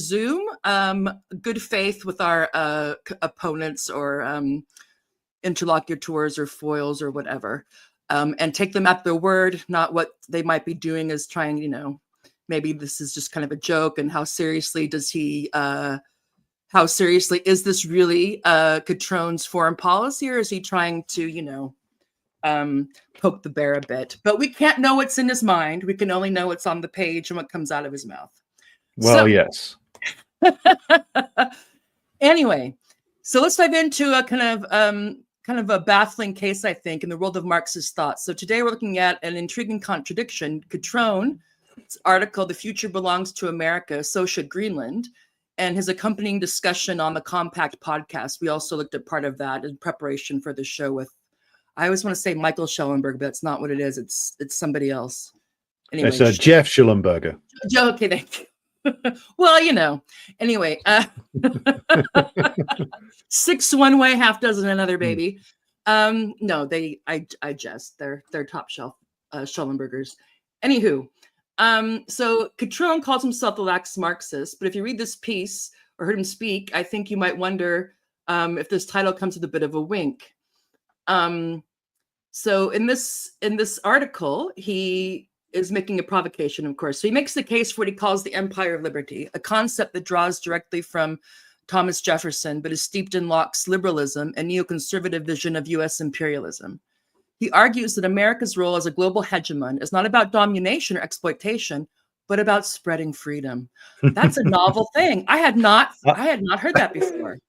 presume good faith with our opponents or interlocutors or foils or whatever, and take them at their word, not what they might be doing as trying, maybe this is just kind of a joke, and how seriously is this really Cutrone's foreign policy, or is he trying to, poke the bear a bit? But we can't know what's in his mind. We can only know what's on the page and what comes out of his mouth. Well, yes. Anyway, so let's dive into a kind of a baffling case, I think, in the world of Marxist thought. So today we're looking at an intriguing contradiction. Cutrone's article, "The Future Belongs to America, So Should Greenland," and his accompanying discussion on the Compact podcast. We also looked at part of that in preparation for the show with, I always want to say Michael Schellenberg, but that's not what it is. It's somebody else. Anyway, it's Jeff Schellenberger. Okay, thank you. Well, anyway, 6 one way, half dozen another, baby. No, I jest. They're top shelf Schellenbergers. Anywho, so Cutrone calls himself the lax Marxist, but if you read this piece or heard him speak, I think you might wonder if this title comes with a bit of a wink. So in this article, he is making a provocation, of course. So he makes the case for what he calls the empire of liberty, a concept that draws directly from Thomas Jefferson, but is steeped in Locke's liberalism and neoconservative vision of U.S. imperialism. He argues that America's role as a global hegemon is not about domination or exploitation, but about spreading freedom. That's a novel thing. I had not heard that before.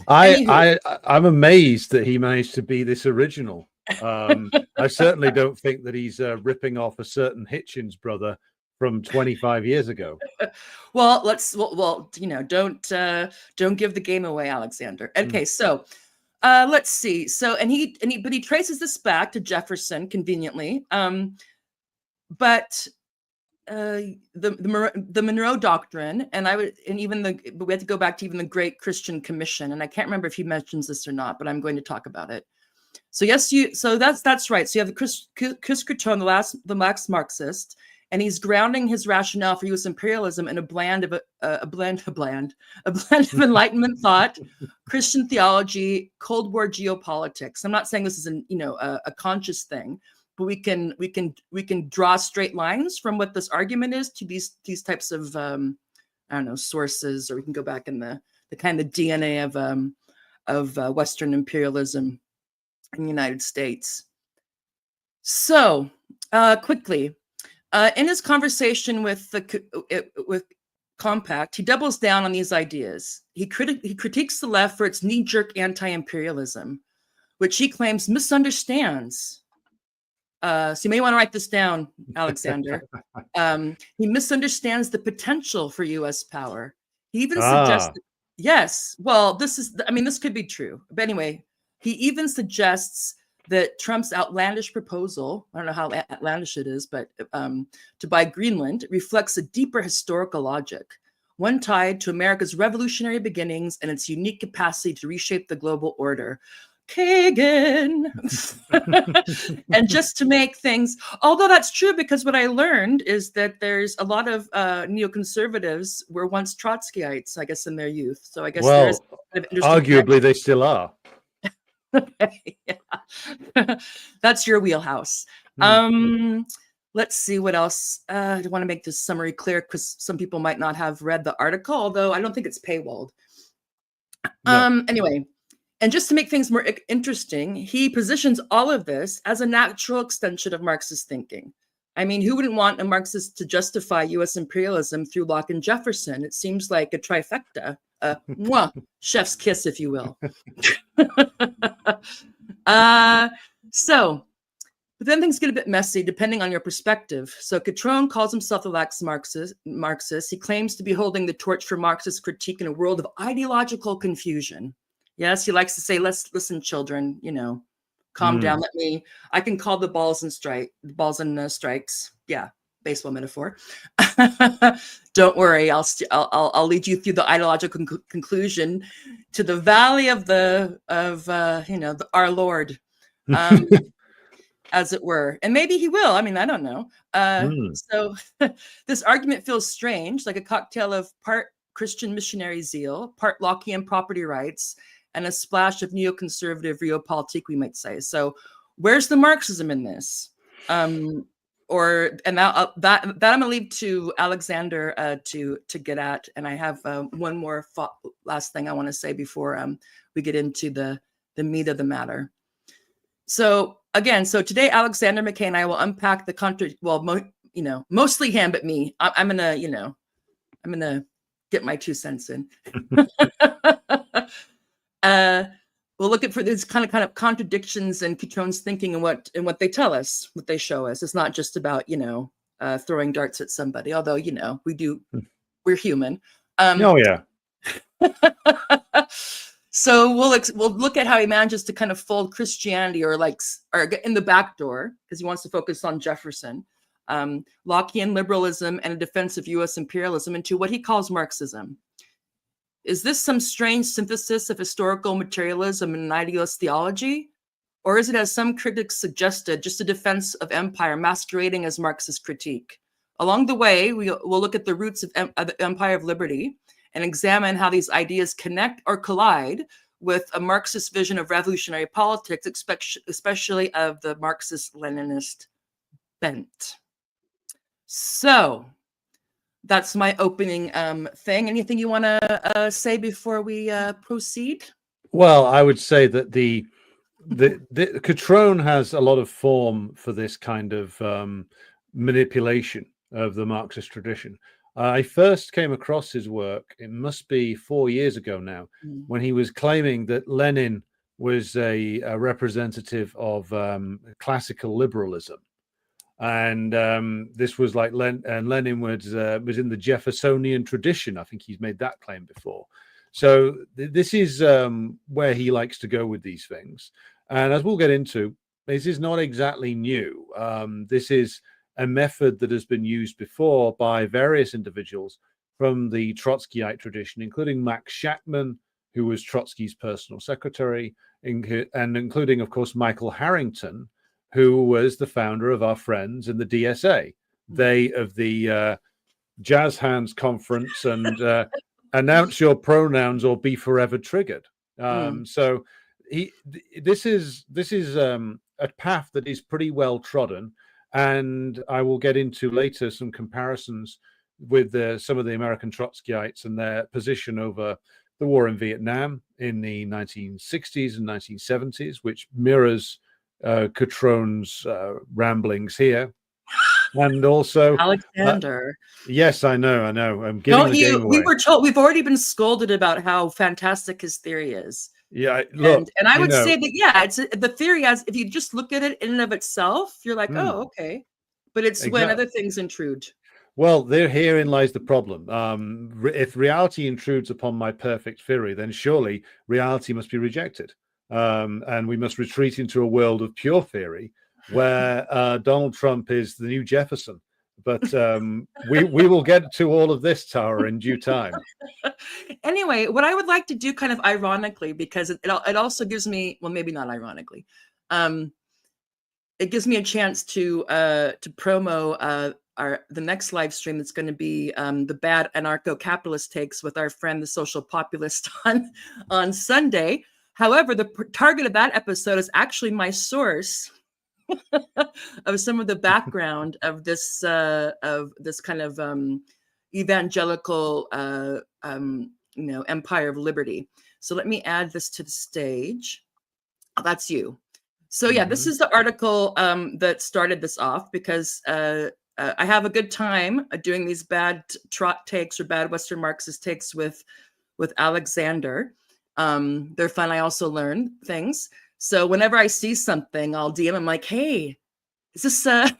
I'm amazed that he managed to be this original. I certainly don't think that he's ripping off a certain Hitchens brother from 25 years ago. Well, don't give the game away, Alexander. Okay, so let's see. So but he traces this back to Jefferson conveniently. But the Monroe Doctrine, but we have to go back to even the Great Christian Commission, and I can't remember if he mentions this or not, but I'm going to talk about it. So that's right. So you have Chris Cutrone, the lax Marxist, and he's grounding his rationale for U.S. imperialism in a blend of Enlightenment thought, Christian theology, Cold War geopolitics. I'm not saying this is a conscious thing, but we can draw straight lines from what this argument is to these types of sources, or we can go back in the kind of DNA of Western imperialism in the United States. So quickly, in his conversation with Compact, he doubles down on these ideas. He critiques the left for its knee-jerk anti-imperialism, which he claims misunderstands. So you may want to write this down, Alexander. He misunderstands the potential for U.S. power. He even suggests, yes, well, this could be true. But anyway, he even suggests that Trump's outlandish proposal, I don't know how outlandish it is, but to buy Greenland reflects a deeper historical logic, one tied to America's revolutionary beginnings and its unique capacity to reshape the global order. Kagan. And just to make things, although that's true, because what I learned is that there's a lot of neoconservatives were once Trotskyites, I guess, in their youth. So I guess there's kind of arguably they still are. Okay, yeah. That's your wheelhouse. Let's see what else. I want to make this summary clear because some people might not have read the article, although I don't think it's paywalled. No. Anyway, and just to make things more interesting, he positions all of this as a natural extension of Marxist thinking. I mean, who wouldn't want a Marxist to justify U.S. imperialism through Locke and Jefferson? It seems like a trifecta. Chef's kiss, if you will. But then things get a bit messy depending on your perspective. So Cutrone calls himself the lax Marxist. He claims to be holding the torch for Marxist critique in a world of ideological confusion. Yes, he likes to say, listen, children, calm down. I can call the balls and strikes. Yeah, baseball metaphor. Don't worry, I'll lead you through the ideological conclusion to the valley of our Lord, as it were. And maybe he will. I mean, I don't know. So this argument feels strange, like a cocktail of part Christian missionary zeal, part Lockean property rights, and a splash of neoconservative realpolitik, we might say. So where's the Marxism in this? And that I'm gonna leave to Alexander to get at. And I have one more last thing I want to say before we get into the meat of the matter. So again, today Alexander McKay and I will unpack the mostly him, but me. I'm gonna get my 2 cents in. We'll look at for these kind of contradictions in Cutrone's thinking and what they tell us, what they show us. It's not just about throwing darts at somebody, although we're human. Oh yeah. So we'll look at how he manages to kind of fold Christianity or in the back door, because he wants to focus on Jefferson, Lockean liberalism and a defense of U.S. imperialism into what he calls Marxism. Is this some strange synthesis of historical materialism and an idealist theology? Or is it, as some critics suggested, just a defense of empire masquerading as Marxist critique? Along the way, we'll look at the roots of the Empire of Liberty and examine how these ideas connect or collide with a Marxist vision of revolutionary politics, especially of the Marxist-Leninist bent. So that's my opening thing. Anything you want to say before we proceed? Well, I would say that the Cutrone has a lot of form for this kind of manipulation of the Marxist tradition. I first came across his work, it must be 4 years ago now, when he was claiming that Lenin was a representative of classical liberalism. And this was like Lenin was in the Jeffersonian tradition. I think he's made that claim before. So this is where he likes to go with these things. And as we'll get into, this is not exactly new. This is a method that has been used before by various individuals from the Trotskyite tradition, including Max Shachtman, who was Trotsky's personal secretary, and including, of course, Michael Harrington, who was the founder of our friends in the DSA. They of the Jazz Hands Conference and announce your pronouns or be forever triggered. So this is a path that is pretty well trodden. And I will get into later some comparisons with some of the American Trotskyites and their position over the war in Vietnam in the 1960s and 1970s, which mirrors Cutrone's ramblings here. And also Alexander. Yes, I know. I'm giving the game away. We've already been scolded about how fantastic his theory is. Yeah, look, and I would say that it's the theory as if you just look at it in and of itself, you're like, oh, okay. But it's when other things intrude. Well, herein lies the problem. If reality intrudes upon my perfect theory, then surely reality must be rejected. And we must retreat into a world of pure theory where Donald Trump is the new Jefferson. But we will get to all of this, Tara, in due time. Anyway, what I would like to do kind of ironically, because it also gives me, well, maybe not ironically, it gives me a chance to promo the next live stream that's going to be the bad anarcho-capitalist takes with our friend, the social populist on Sunday. However, the target of that episode is actually my source of some of the background of this kind of evangelical Empire of Liberty. So let me add this to the stage. Oh, that's you. So yeah, this is the article that started this off, because I have a good time doing these bad trot takes or bad Western Marxist takes with Alexander. They're fun. I also learn things. So whenever I see something, I'll DM him like, hey, is this and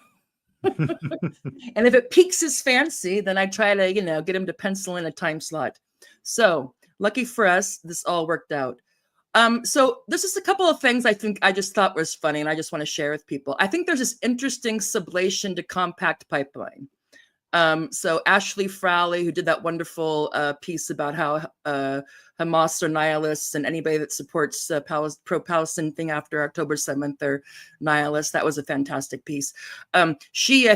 if it piques his fancy, then I try to, get him to pencil in a time slot. So lucky for us, this all worked out. So this is a couple of things I just thought was funny, and I just want to share with people. I think there's this interesting sublation to compact pipeline. So Ashley Frowley, who did that wonderful piece about how Hamas are nihilists, and anybody that supports pro-Palestine thing after October 7th are nihilists. That was a fantastic piece. I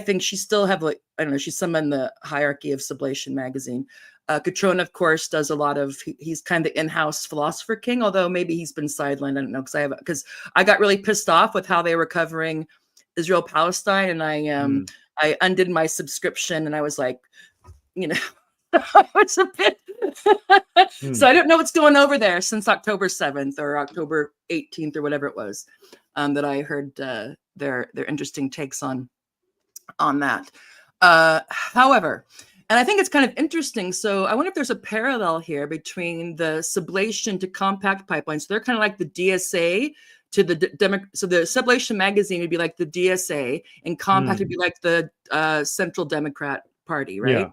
think she still have she's some in the hierarchy of Sublation magazine. Cutrone, of course, does a lot of. He's kind of the in-house philosopher king, although maybe he's been sidelined. I don't know because I got really pissed off with how they were covering Israel Palestine, and I undid my subscription, and I was like, it's a bit. So I don't know what's going over there since October 7th or October 18th or whatever it was that I heard their interesting takes on that. However, and I think it's kind of interesting. So I wonder if there's a parallel here between the sublation to compact pipelines. So they're kind of like the DSA to the so the Sublation magazine would be like the DSA, and compact would be like the Central Democrat Party, right? Yeah.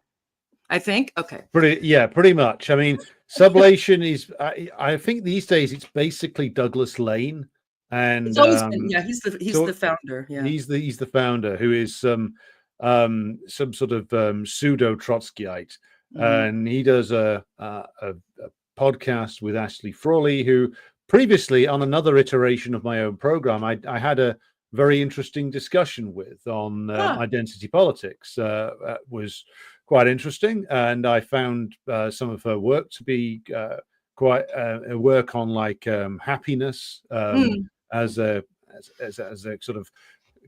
I think. Okay. Pretty much. I mean, sublation is. I think these days it's basically Douglas Lane, and it's always been, he's the founder. Yeah, he's the founder who is some sort of pseudo Trotskyite, and he does a podcast with Ashley Frawley, who previously on another iteration of my own program I had a very interesting discussion with on identity politics. Was quite interesting, and I found some of her work to be quite a work on like happiness as a sort of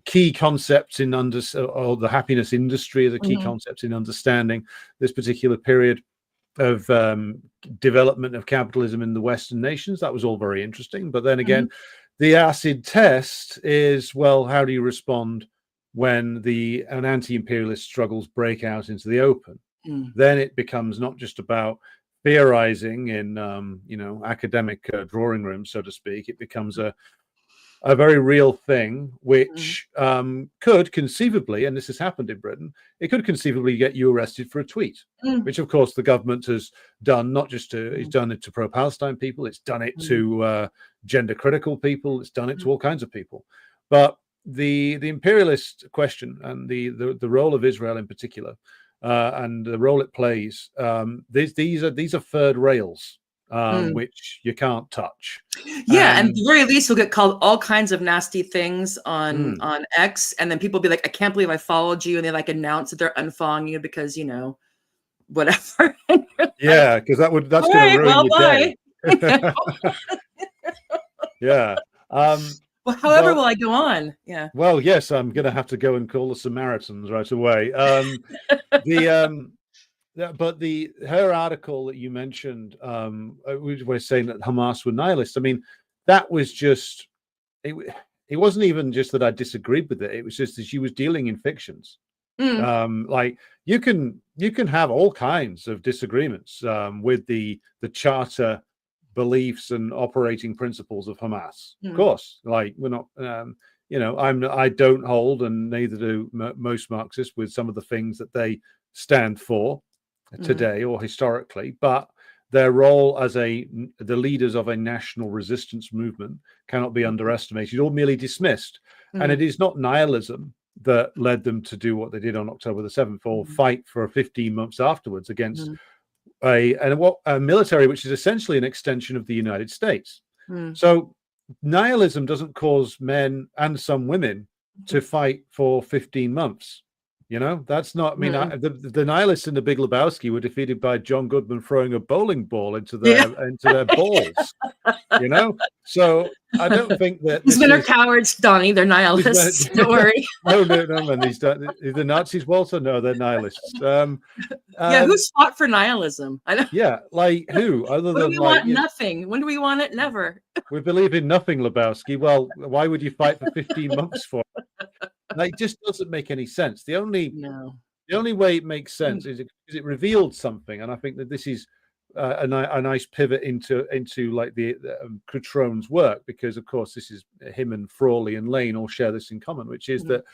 key concept in or the happiness industry as a key concept in understanding this particular period of development of capitalism in the Western nations. That was all very interesting. But then again, the acid test is, well, how do you respond when an anti-imperialist struggles break out into the open? Then it becomes not just about theorizing in academic drawing rooms, so to speak. It becomes a very real thing, which could conceivably, and this has happened in Britain, it could conceivably get you arrested for a tweet, which of course the government has done. Not just it's done it to pro-Palestine people, it's done it to gender critical people, it's done it to all kinds of people. But the imperialist question and the role of Israel in particular, and the role it plays, these are third rails. Which you can't touch. Yeah, and at the very least, you'll get called all kinds of nasty things on X, and then people be like, "I can't believe I followed you," and they like announce that they're unfollowing you because whatever. Yeah, because that's going to ruin your day. Yeah. Well, however, will I go on? Yeah. Well, yes, I'm going to have to go and call the Samaritans right away. But her article that you mentioned, was saying that Hamas were nihilists. I mean, that was just it wasn't even just that I disagreed with it. It was just that she was dealing in fictions. Like you can have all kinds of disagreements with the charter beliefs and operating principles of Hamas. Of course, like we're not. I don't hold, and neither do most Marxists, with some of the things that they stand for today or historically, but their role as the leaders of a national resistance movement cannot be underestimated or merely dismissed. And it is not nihilism that led them to do what they did on October the 7th or fight for 15 months afterwards against a military which is essentially an extension of the United States. So nihilism doesn't cause men and some women to fight for 15 months. That's not. I mean, the nihilists in The Big Lebowski were defeated by John Goodman throwing a bowling ball into their balls. So I don't think that these men are cowards, Donnie. They're nihilists. Don't worry. No, man. The Nazis, Walter. No, they're nihilists. Who's fought for nihilism? I don't. Yeah, like who? Other than we want nothing. When do we want it? Never. We believe in nothing, Lebowski. Well, why would you fight for 15 months for it? Like, it just doesn't make any sense. The only way it makes sense is it revealed something, and I think that this is a nice pivot into like the Cutrone's work, because of course this is him and Frawley and Lane all share this in common, which is that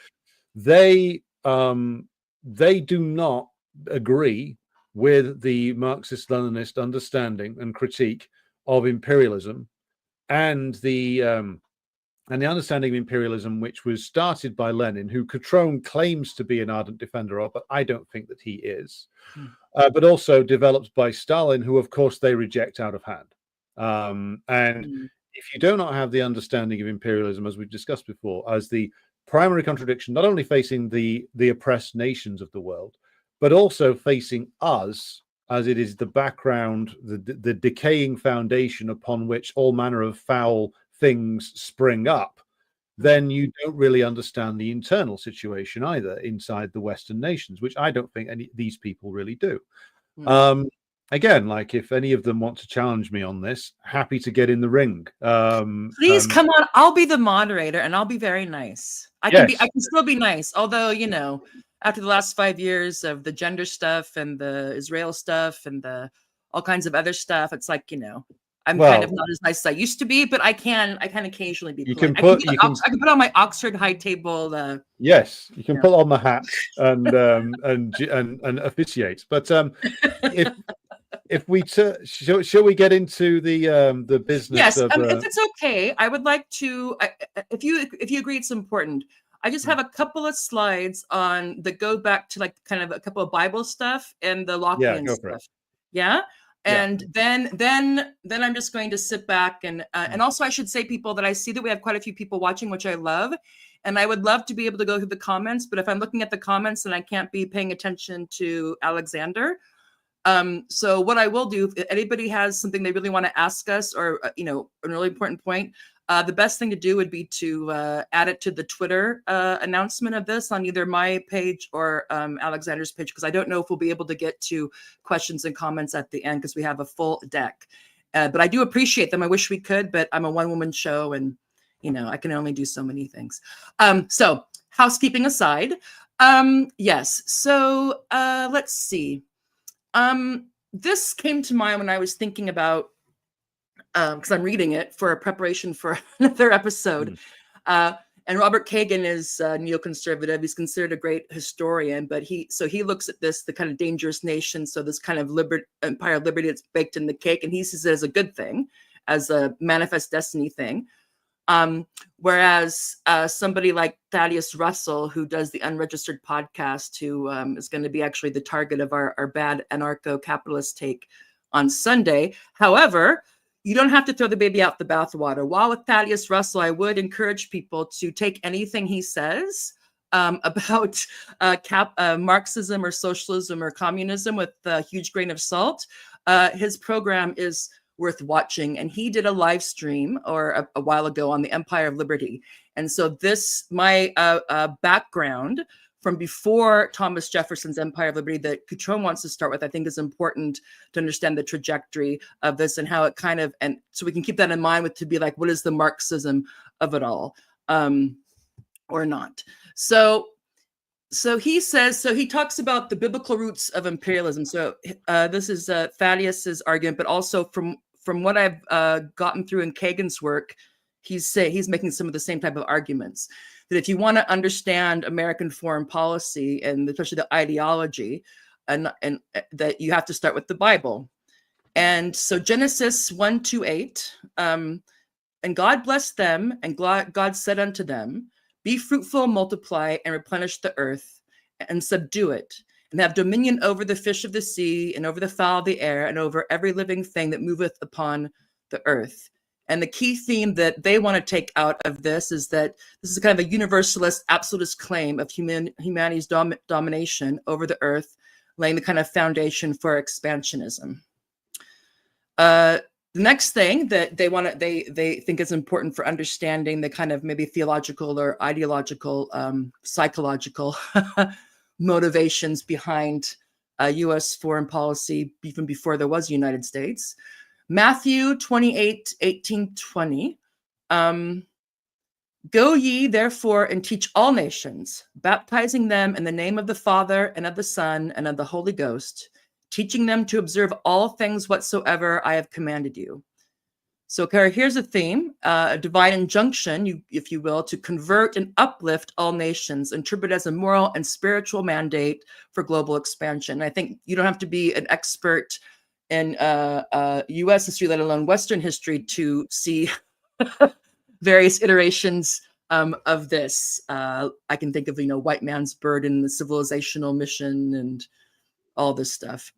they do not agree with the Marxist-Leninist understanding and critique of imperialism and the understanding of imperialism, which was started by Lenin, who Cutrone claims to be an ardent defender of, but I don't think that he is, but also developed by Stalin, who, of course, they reject out of hand. If you do not have the understanding of imperialism, as we've discussed before, as the primary contradiction, not only facing the oppressed nations of the world, but also facing us as it is the background, the decaying foundation upon which all manner of foul things spring up, then you don't really understand the internal situation either inside the Western nations, which I don't think these people really do. Again, like if any of them want to challenge me on this, happy to get in the ring. Please come on. I'll be the moderator and I'll be very nice. I can still be nice. Although, you know, after the last 5 years of the gender stuff and the Israel stuff and the all kinds of other stuff, it's like, you know, I'm kind of not as nice as I used to be, but I can occasionally be polite. I can put on my Oxford High Table. Yes, you can put on the hat and officiate. But if we shall we get into the business? Yes, if it's okay, I would like to. If you agree, it's important. I just have a couple of slides on that go back to like kind of a couple of Bible stuff and the Lockean stuff. Yeah. And then I'm just going to sit back and also I should say, people, that I see that we have quite a few people watching, which I love, and I would love to be able to go through the comments. But if I'm looking at the comments, then I can't be paying attention to Alexander. So what I will do, if anybody has something they really want to ask us, or you know, a really important point, the best thing to do would be to add it to the Twitter announcement of this on either my page or Alexander's page, because I don't know if we'll be able to get to questions and comments at the end because we have a full deck. But I do appreciate them. I wish we could, but I'm a one-woman show, and you know, I can only do so many things. So housekeeping aside, yes. So let's see. This came to mind when I was thinking about, because I'm reading it for a preparation for another episode. And Robert Kagan is neoconservative. He's considered a great historian, but he looks at this, the kind of dangerous nation. So this kind of empire of liberty that's baked in the cake. And he sees it as a good thing, as a manifest destiny thing. Whereas somebody like Thaddeus Russell, who does the Unregistered podcast, who is going to be actually the target of our bad anarcho-capitalist take on Sunday. However, you don't have to throw the baby out the bathwater. While with Thaddeus Russell, I would encourage people to take anything he says about Marxism or socialism or communism with a huge grain of salt. His program is worth watching, and he did a live stream a while ago on the Empire of Liberty. And so this, my background from before Thomas Jefferson's Empire of Liberty that Cutrone wants to start with, I think is important to understand the trajectory of this and how it kind of, and so we can keep that in mind with to be like, what is the Marxism of it all, or not? So he says, so he talks about the biblical roots of imperialism. So this is Thaddeus's argument, but also from what I've gotten through in Kagan's work, he's making some of the same type of arguments. That if you want to understand American foreign policy and especially the ideology, and that you have to start with the Bible. And so Genesis 1:2-8, and God blessed them, and God said unto them, be fruitful, multiply, and replenish the earth, and subdue it, and have dominion over the fish of the sea, and over the fowl of the air, and over every living thing that moveth upon the earth. And the key theme that they want to take out of this is that this is kind of a universalist, absolutist claim of humanity's domination over the earth, laying the kind of foundation for expansionism. The next thing that they think is important for understanding the kind of maybe theological or ideological, psychological motivations behind U.S. foreign policy, even before there was a United States. Matthew 28:18-20. Go ye therefore and teach all nations, baptizing them in the name of the Father and of the Son and of the Holy Ghost, teaching them to observe all things whatsoever I have commanded you. So, Kara, here's a theme, a divine injunction, if you will, to convert and uplift all nations, interpreted as a moral and spiritual mandate for global expansion. I think you don't have to be an expert in U.S. history, let alone Western history, to see various iterations of this. I can think of, white man's burden, the civilizational mission, and all this stuff.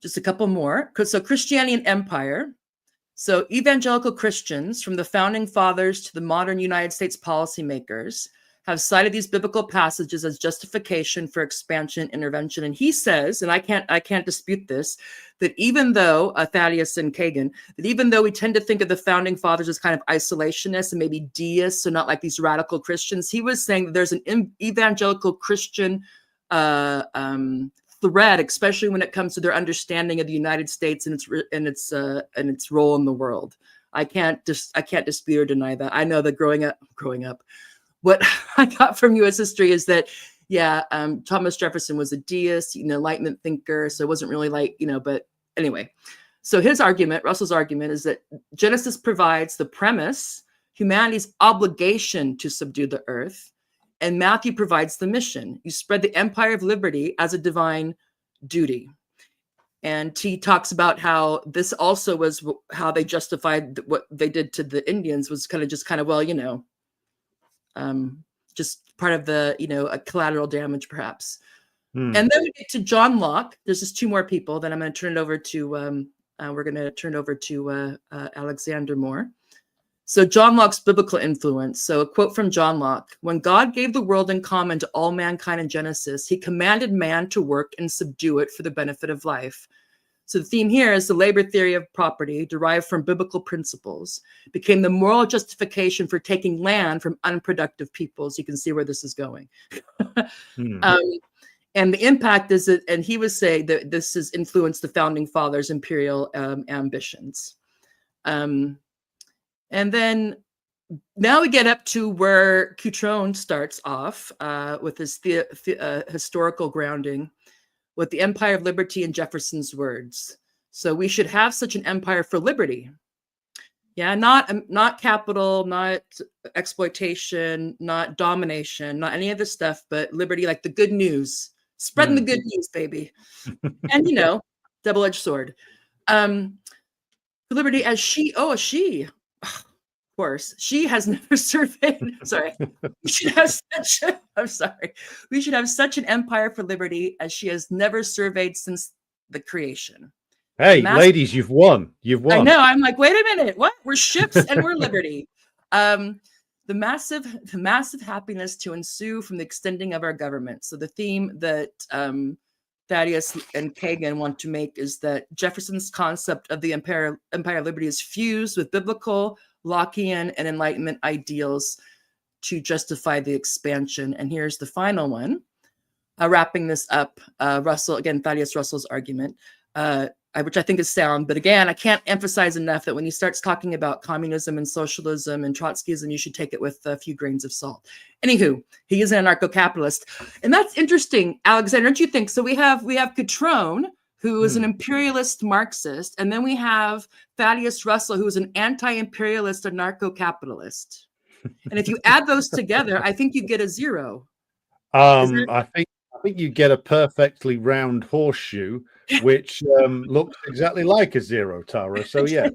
Just a couple more. So Christianity and empire. So evangelical Christians, from the founding fathers to the modern United States policymakers, have cited these biblical passages as justification for expansion and intervention. And he says, and I can't dispute this, that even though Thaddeus and Kagan, that even though we tend to think of the founding fathers as kind of isolationists and maybe deists, so not like these radical Christians, he was saying that there's an evangelical Christian thread, especially when it comes to their understanding of the United States and its role in the world. I can't dispute or deny that. I know that growing up, what I got from U.S. history is that, Thomas Jefferson was a deist, Enlightenment thinker, so it wasn't really like, but anyway. So his argument, Russell's argument, is that Genesis provides the premise, humanity's obligation to subdue the earth, and Matthew provides the mission. You spread the empire of liberty as a divine duty. And he talks about how this also was how they justified what they did to the Indians was just just part of the, a collateral damage, perhaps. And then we get to John Locke. There's just two more people. Then I'm going to turn it over to, Alexander Moore. So John Locke's biblical influence. So a quote from John Locke: "When God gave the world in common to all mankind in Genesis, he commanded man to work and subdue it for the benefit of life." So the theme here is the labor theory of property derived from biblical principles became the moral justification for taking land from unproductive peoples. You can see where this is going. And the impact is that, and he was saying that this has influenced the founding fathers' imperial ambitions. And then now we get up to where Cutrone starts off with his historical grounding with the empire of liberty in Jefferson's words. So we should have such an empire for liberty. Yeah, not capital, not exploitation, not domination, not any of this stuff, but liberty, like the good news, spreading the good news, baby. And, double-edged sword. Liberty as she, of course, she has never surveyed. Sorry, we should have such an empire for liberty as she has never surveyed since the creation. Hey, ladies, you've won. I know. I'm like, wait a minute. What? We're ships and we're liberty. The massive happiness to ensue from the extending of our government. So the theme that Thaddeus and Kagan want to make is that Jefferson's concept of the empire of liberty is fused with biblical, Lockean, and Enlightenment ideals to justify the expansion. And here's the final one. Wrapping this up, Thaddeus Russell's argument, which I think is sound. But again, I can't emphasize enough that when he starts talking about communism and socialism and Trotskyism, you should take it with a few grains of salt. Anywho, he is an anarcho-capitalist. And that's interesting, Alexander, don't you think? So we have Cutrone, who is an imperialist Marxist, and then we have Thaddeus Russell, who is an anti-imperialist anarcho-capitalist. And if you add those together, I think you get a zero. I think you get a perfectly round horseshoe, which looks exactly like a zero, Tara. So yeah,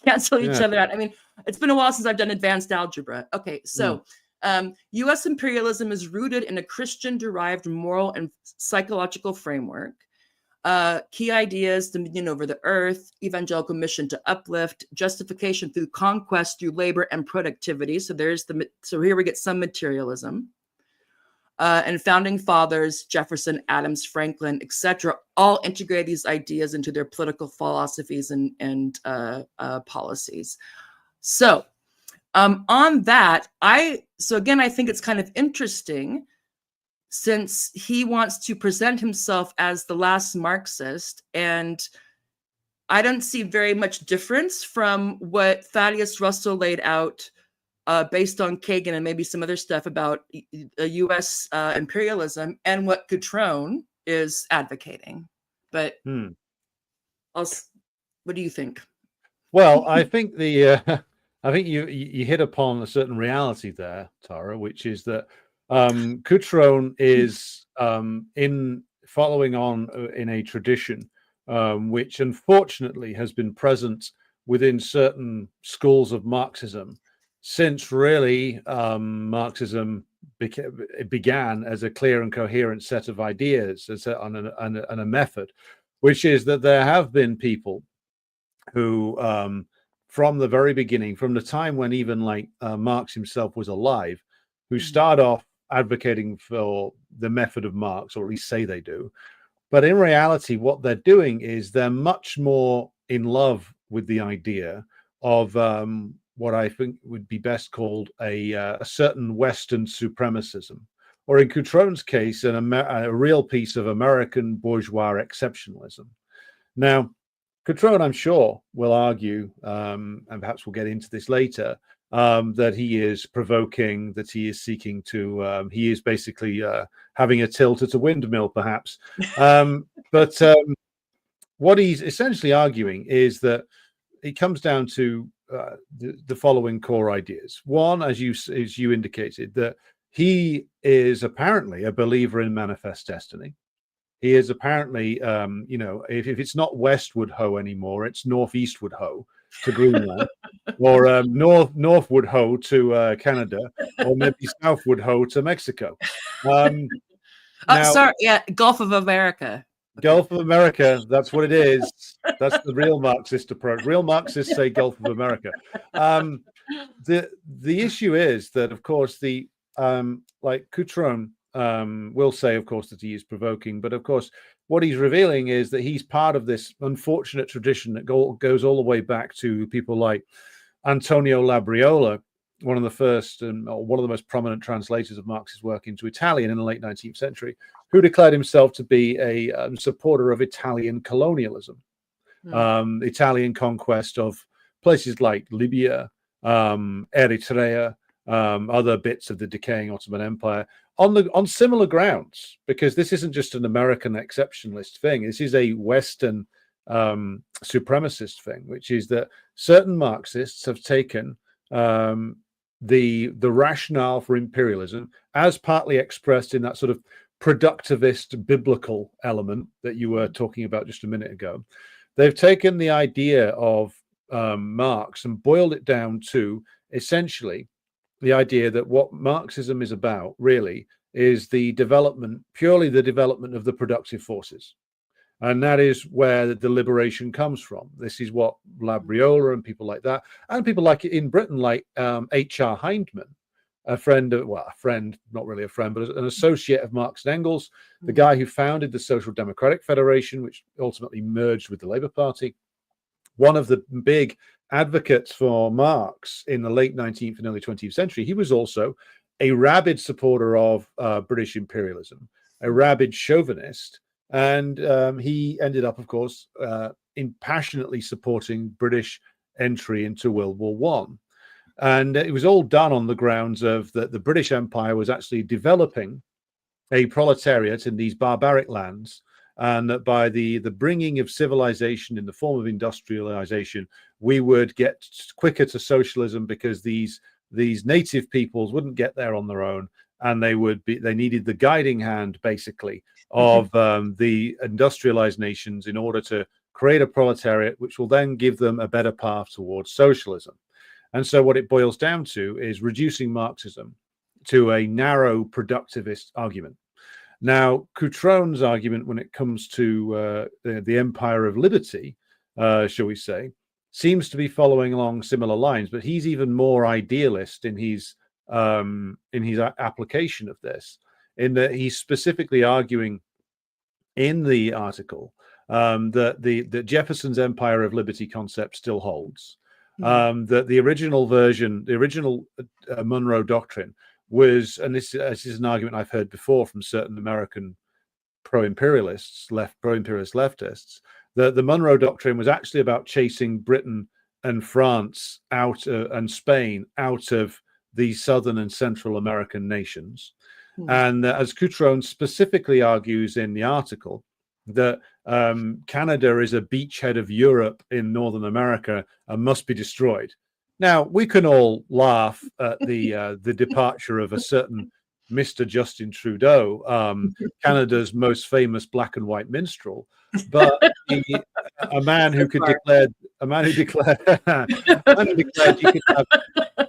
cancel each other out. I mean, it's been a while since I've done advanced algebra. Okay, so U.S. imperialism is rooted in a Christian-derived moral and psychological framework. Key ideas: dominion over the earth, evangelical mission to uplift, justification through conquest through labor and productivity. So here we get some materialism. And founding fathers, Jefferson, Adams, Franklin, etc., all integrate these ideas into their political philosophies and policies. So on that, I think it's kind of interesting, since he wants to present himself as the last Marxist, and I don't see very much difference from what Thaddeus Russell laid out based on Kagan and maybe some other stuff about U.S. imperialism and what Cutrone is advocating. But what do you think? Well, I think I think you hit upon a certain reality there, Tara, which is that Cutrone is in following on in a tradition which unfortunately has been present within certain schools of Marxism since really Marxism began as a clear and coherent set of ideas and a method, which is that there have been people who from the very beginning, from the time when even Marx himself was alive, who start off advocating for the method of Marx, or at least say they do. But in reality, what they're doing is they're much more in love with the idea of what I think would be best called a certain Western supremacism, or in Cutrone's case, a real piece of American bourgeois exceptionalism. Now, Cutrone, I'm sure, will argue, and perhaps we'll get into this later, that he is provoking, that he is seeking to, he is basically having a tilt at a windmill, perhaps. But what he's essentially arguing is that it comes down to the following core ideas. One, as you indicated, that he is apparently a believer in manifest destiny. He is apparently, if it's not Westward Ho anymore, it's Northeastward Ho to Greenland, or Northward Ho to Canada, or maybe Southward Ho to Mexico. Sorry, yeah, Gulf of America. Gulf of America, that's what it is. That's the real Marxist approach. Real Marxists say Gulf of America. The issue is that, of course, like Cutrone will say, of course, that he is provoking, but of course, what he's revealing is that he's part of this unfortunate tradition that goes all the way back to people like Antonio Labriola, one of the first and one of the most prominent translators of Marx's work into Italian in the late 19th century, who declared himself to be a supporter of Italian colonialism, Italian conquest of places like Libya, Eritrea, other bits of the decaying Ottoman Empire, on similar grounds, because this isn't just an American exceptionalist thing. This is a Western supremacist thing, which is that certain Marxists have taken the rationale for imperialism as partly expressed in that sort of productivist biblical element that you were talking about just a minute ago. They've taken the idea of Marx and boiled it down to essentially the idea that what Marxism is about really is purely the development of the productive forces. And that is where the liberation comes from. This is what Labriola and people like that, and people like in Britain, like H.R. Hyndman, a friend, not really a friend, but an associate of Marx and Engels, the guy who founded the Social Democratic Federation, which ultimately merged with the Labour Party. One of the big advocates for Marx in the late 19th and early 20th century. He was also a rabid supporter of British imperialism, a rabid chauvinist, and he ended up, of course, passionately supporting British entry into World War One. And it was all done on the grounds of that the British Empire was actually developing a proletariat in these barbaric lands, and that by the bringing of civilization in the form of industrialization, we would get quicker to socialism, because these native peoples wouldn't get there on their own, and they needed the guiding hand, basically, of the industrialized nations in order to create a proletariat, which will then give them a better path towards socialism. And so what it boils down to is reducing Marxism to a narrow productivist argument. Now, Cutrone's argument when it comes to the Empire of Liberty, shall we say, seems to be following along similar lines, but he's even more idealist in his application of this, in that he's specifically arguing in the article that Jefferson's Empire of Liberty concept still holds, that the original version, the original Monroe Doctrine was, and this is an argument I've heard before from certain American pro-imperialist leftists, that the Monroe Doctrine was actually about chasing Britain and France out and Spain out of the Southern and Central American nations. And as Cutrone specifically argues in the article, that Canada is a beachhead of Europe in Northern America and must be destroyed. Now, we can all laugh at the departure of a certain Mr. Justin Trudeau, Canada's most famous black and white minstrel, but a man who declared you could have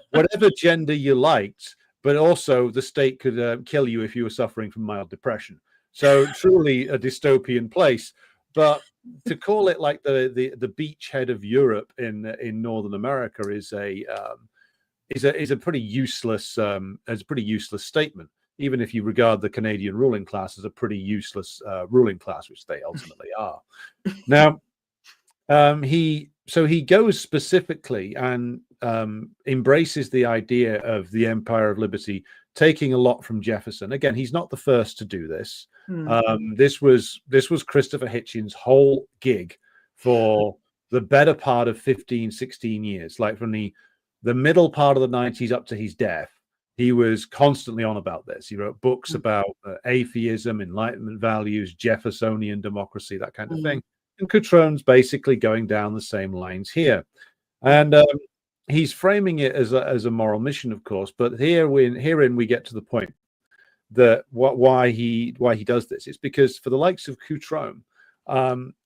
whatever gender you liked, but also the state could kill you if you were suffering from mild depression. So truly a dystopian place. But to call it like the beachhead of Europe in Northern America is is a pretty useless statement, even if you regard the Canadian ruling class as a pretty useless ruling class, which they ultimately are. Now, he goes specifically and embraces the idea of the Empire of Liberty, taking a lot from Jefferson. Again, he's not the first to do this. This was Christopher Hitchens' whole gig for the better part of 15, 16 years, like from the middle part of the 90s up to his death. He was constantly on about this. He wrote books about atheism, Enlightenment values, Jeffersonian democracy, that kind of thing. And Cutrone's basically going down the same lines here. And he's framing it as a moral mission, of course. But herein we get to the point that why he does this. It's because for the likes of Cutrone,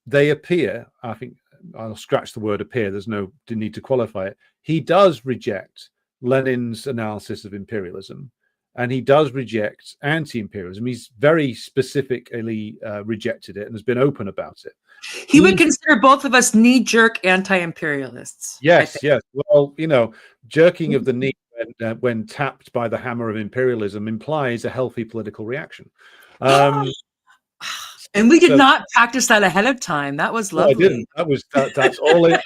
they appear, I think I'll scratch the word appear, there's no need to qualify it. He does reject Lenin's analysis of imperialism, and he does reject anti-imperialism. He's very specifically rejected it and has been open about it. He would consider both of us knee-jerk anti-imperialists. Yes, yes. Well, jerking of the knee when tapped by the hammer of imperialism implies a healthy political reaction. And we did not practice that ahead of time. That was lovely. No, I didn't. That's all it.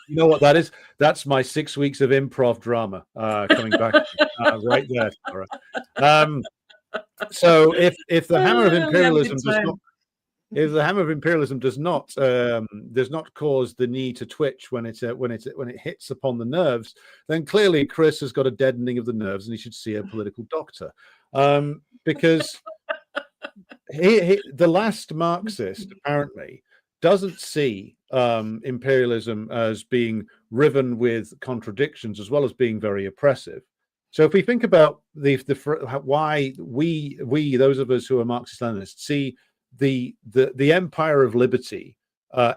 You know what that is? That's my 6 weeks of improv drama coming back right there, Sarah. So if the hammer of imperialism does not cause the knee to twitch when it hits upon the nerves, then clearly Chris has got a deadening of the nerves and he should see a political doctor, because the last Marxist apparently doesn't see imperialism as being riven with contradictions as well as being very oppressive. So if we think about why we those of us who are Marxist-Leninists see the Empire of Liberty,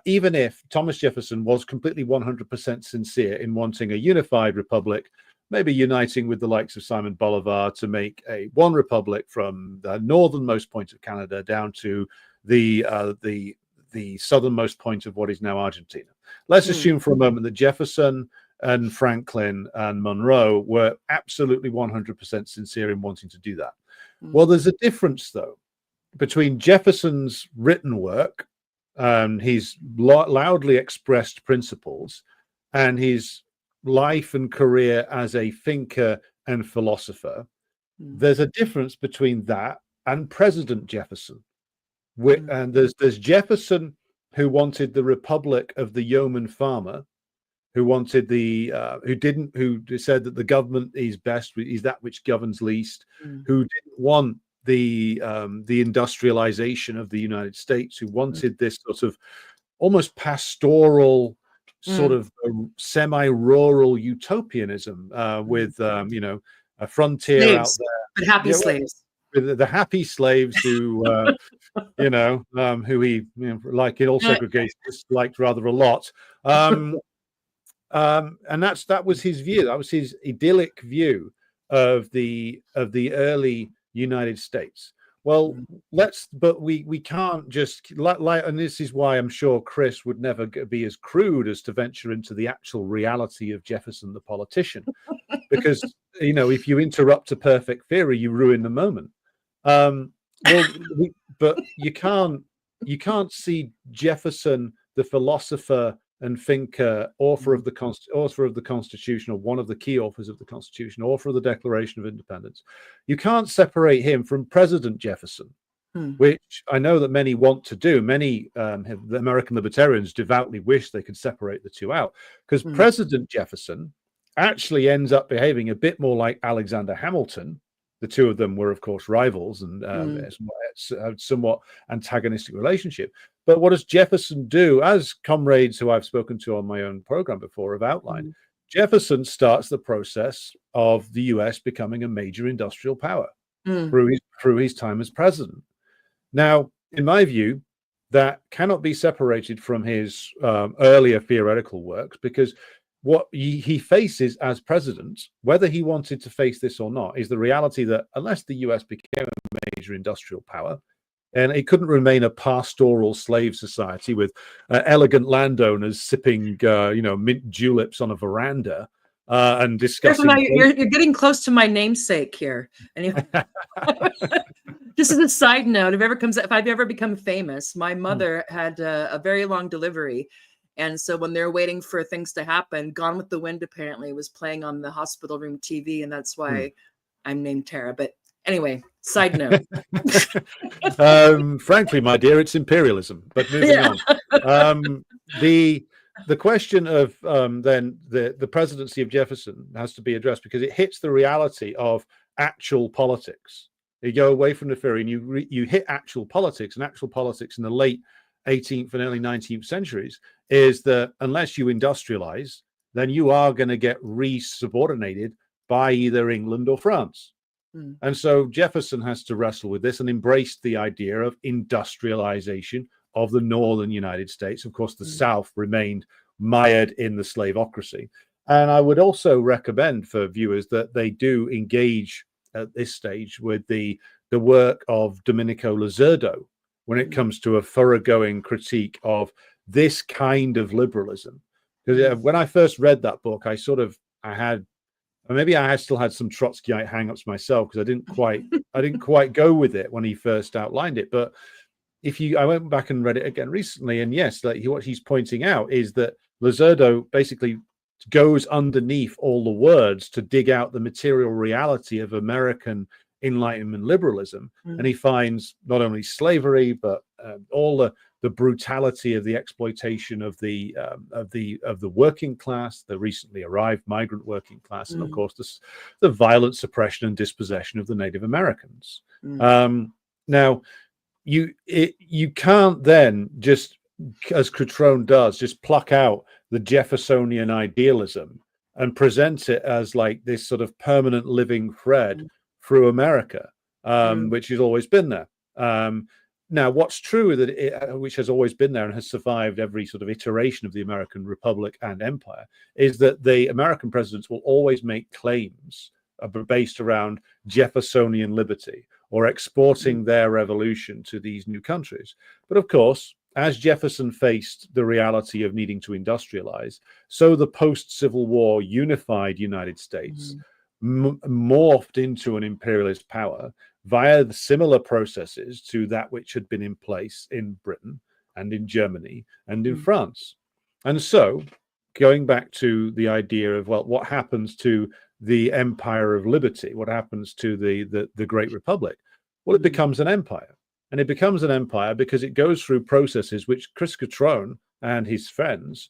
even if Thomas Jefferson was completely 100% sincere in wanting a unified republic, maybe uniting with the likes of Simon Bolivar to make one republic from the northernmost point of Canada down to the southernmost point of what is now Argentina. Let's assume for a moment that Jefferson and Franklin and Monroe were absolutely 100% sincere in wanting to do that. Well, there's a difference, though, between Jefferson's written work and his loudly expressed principles and his life and career as a thinker and philosopher. There's a difference between that and President Jefferson. And there's Jefferson, who wanted the republic of the yeoman farmer, who wanted who said that the government is best, is that which governs least, who didn't want the industrialization of the United States, who wanted this sort of almost pastoral, sort of semi-rural utopianism with a frontier slaves, out there, but happy slaves, with the happy slaves who who he like in all segregationists liked rather a lot, and that was his view. That was his idyllic view of the early United States. Well, but we can't just and this is why I'm sure Chris would never be as crude as to venture into the actual reality of Jefferson the politician, because if you interrupt a perfect theory, you ruin the moment. But you can't see Jefferson the philosopher and thinker, author of the Constitution, or one of the key authors of the Constitution, author of the Declaration of Independence. You can't separate him from President Jefferson, which I know that many want to do. Many the American libertarians devoutly wish they could separate the two out, because President Jefferson actually ends up behaving a bit more like Alexander Hamilton. The two of them were, of course, rivals and had somewhat antagonistic relationship. But what does Jefferson do? As comrades who I've spoken to on my own program before have outlined, Jefferson starts the process of the US becoming a major industrial power through his time as president. Now, in my view, that cannot be separated from his earlier theoretical works, because what he faces as president, whether he wanted to face this or not, is the reality that unless the US became a major industrial power, and it couldn't remain a pastoral slave society with elegant landowners sipping mint juleps on a veranda, and Careful discussing. now, you're getting close to my namesake here. Anyway, just as a side note, if I've ever become famous, my mother had a very long delivery. And so when they're waiting for things to happen, Gone with the Wind apparently was playing on the hospital room TV. And that's why I'm named Tara. But anyway, side note. Frankly, my dear, it's imperialism. But moving on. The question of then the presidency of Jefferson has to be addressed because it hits the reality of actual politics. You go away from the theory and you hit actual politics, and actual politics in the late 18th and early 19th centuries is that unless you industrialize, then you are going to get re-subordinated by either England or France. And so Jefferson has to wrestle with this and embrace the idea of industrialization of the northern United States. Of course, the South remained mired in the slaveocracy. And I would also recommend for viewers that they do engage at this stage with the work of Domenico Lazzardo when it comes to a thoroughgoing critique of this kind of liberalism. Because when I first read that book, I still had some Trotskyite hang-ups myself because I didn't quite go with it when he first outlined it. But I went back and read it again recently, and yes, what he's pointing out is that Lazzardo basically goes underneath all the words to dig out the material reality of American Enlightenment liberalism, and he finds not only slavery but all the brutality of the exploitation of the working class, the recently arrived migrant working class, and of course the violent suppression and dispossession of the Native Americans. Now, you can't then just, as Cutrone does, just pluck out the Jeffersonian idealism and present it as like this sort of permanent living thread through America, which has always been there. Now, what's true which has always been there and has survived every sort of iteration of the American Republic and Empire, is that the American presidents will always make claims based around Jeffersonian liberty or exporting their revolution to these new countries. But of course, as Jefferson faced the reality of needing to industrialize, so the post-Civil War unified United States morphed into an imperialist power via the similar processes to that which had been in place in Britain and in Germany and in France. And so, going back to the idea of, well, what happens to the Empire of Liberty? What happens to the Great Republic? Well, it becomes an empire. And it becomes an empire because it goes through processes which Chris Cutrone and his friends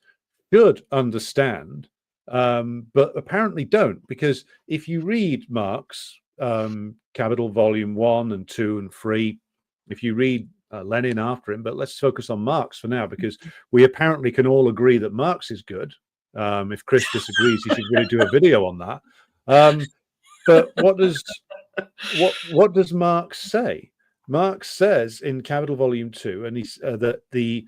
should understand, but apparently don't. Because if you read Marx, Capital Volume 1 and 2 and 3, if you read Lenin after him, but let's focus on Marx for now, because we apparently can all agree that Marx is good. If Chris disagrees, he should really do a video on that. But what does Marx say? Marx says in Capital Volume 2, and he's that the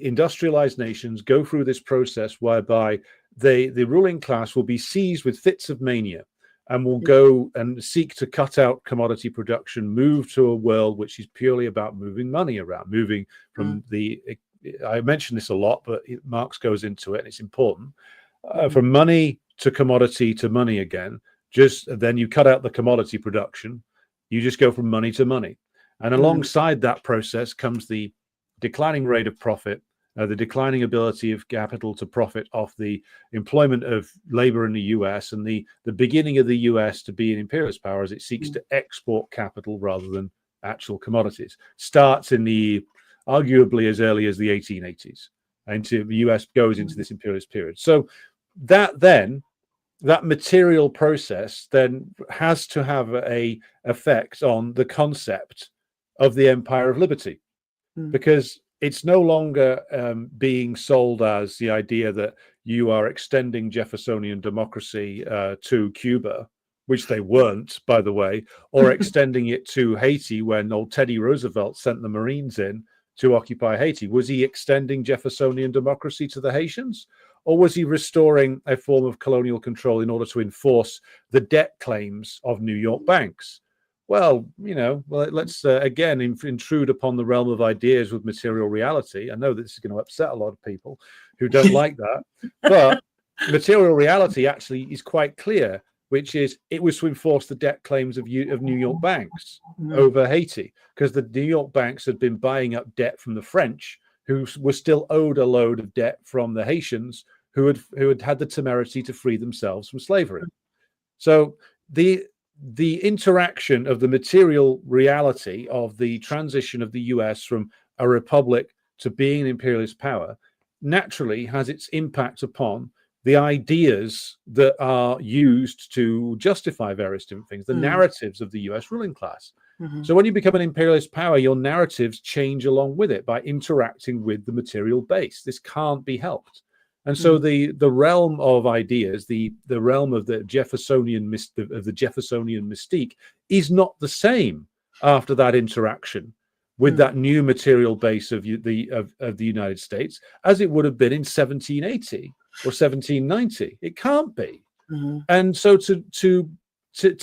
industrialized nations go through this process whereby the ruling class will be seized with fits of mania and will go and seek to cut out commodity production, move to a world which is purely about moving money around, moving from I mention this a lot, but Marx goes into it and it's important, from money to commodity to money again. Just then you cut out the commodity production. You just go from money to money. And alongside that process comes the declining rate of profit, the declining ability of capital to profit off the employment of labor in the US, and the beginning of the US to be an imperialist power as it seeks to export capital rather than actual commodities. Starts in arguably as early as the 1880s. And the US goes into this imperialist period. So that material process then has to have a effect on the concept of the Empire of Liberty, because it's no longer being sold as the idea that you are extending Jeffersonian democracy to Cuba, which they weren't, by the way, or extending it to Haiti when old Teddy Roosevelt sent the Marines in to occupy Haiti. Was he extending Jeffersonian democracy to the Haitians? Or was he restoring a form of colonial control in order to enforce the debt claims of New York banks? Well, let's again intrude upon the realm of ideas with material reality. I know this is going to upset a lot of people who don't like that, but material reality actually is quite clear, which is it was to enforce the debt claims of New York banks over Haiti, because the New York banks had been buying up debt from the French, who were still owed a load of debt from the Haitians, who had the temerity to free themselves from slavery. So the interaction of the material reality of the transition of the US from a republic to being an imperialist power naturally has its impact upon the ideas that are used to justify various different things, the narratives of the US ruling class. So when you become an imperialist power, your narratives change along with it by interacting with the material base. This can't be helped. And so the realm of ideas, the realm of the Jeffersonian mystique is not the same after that interaction with that new material base of the United States as it would have been in 1780 or 1790. It can't be. And so to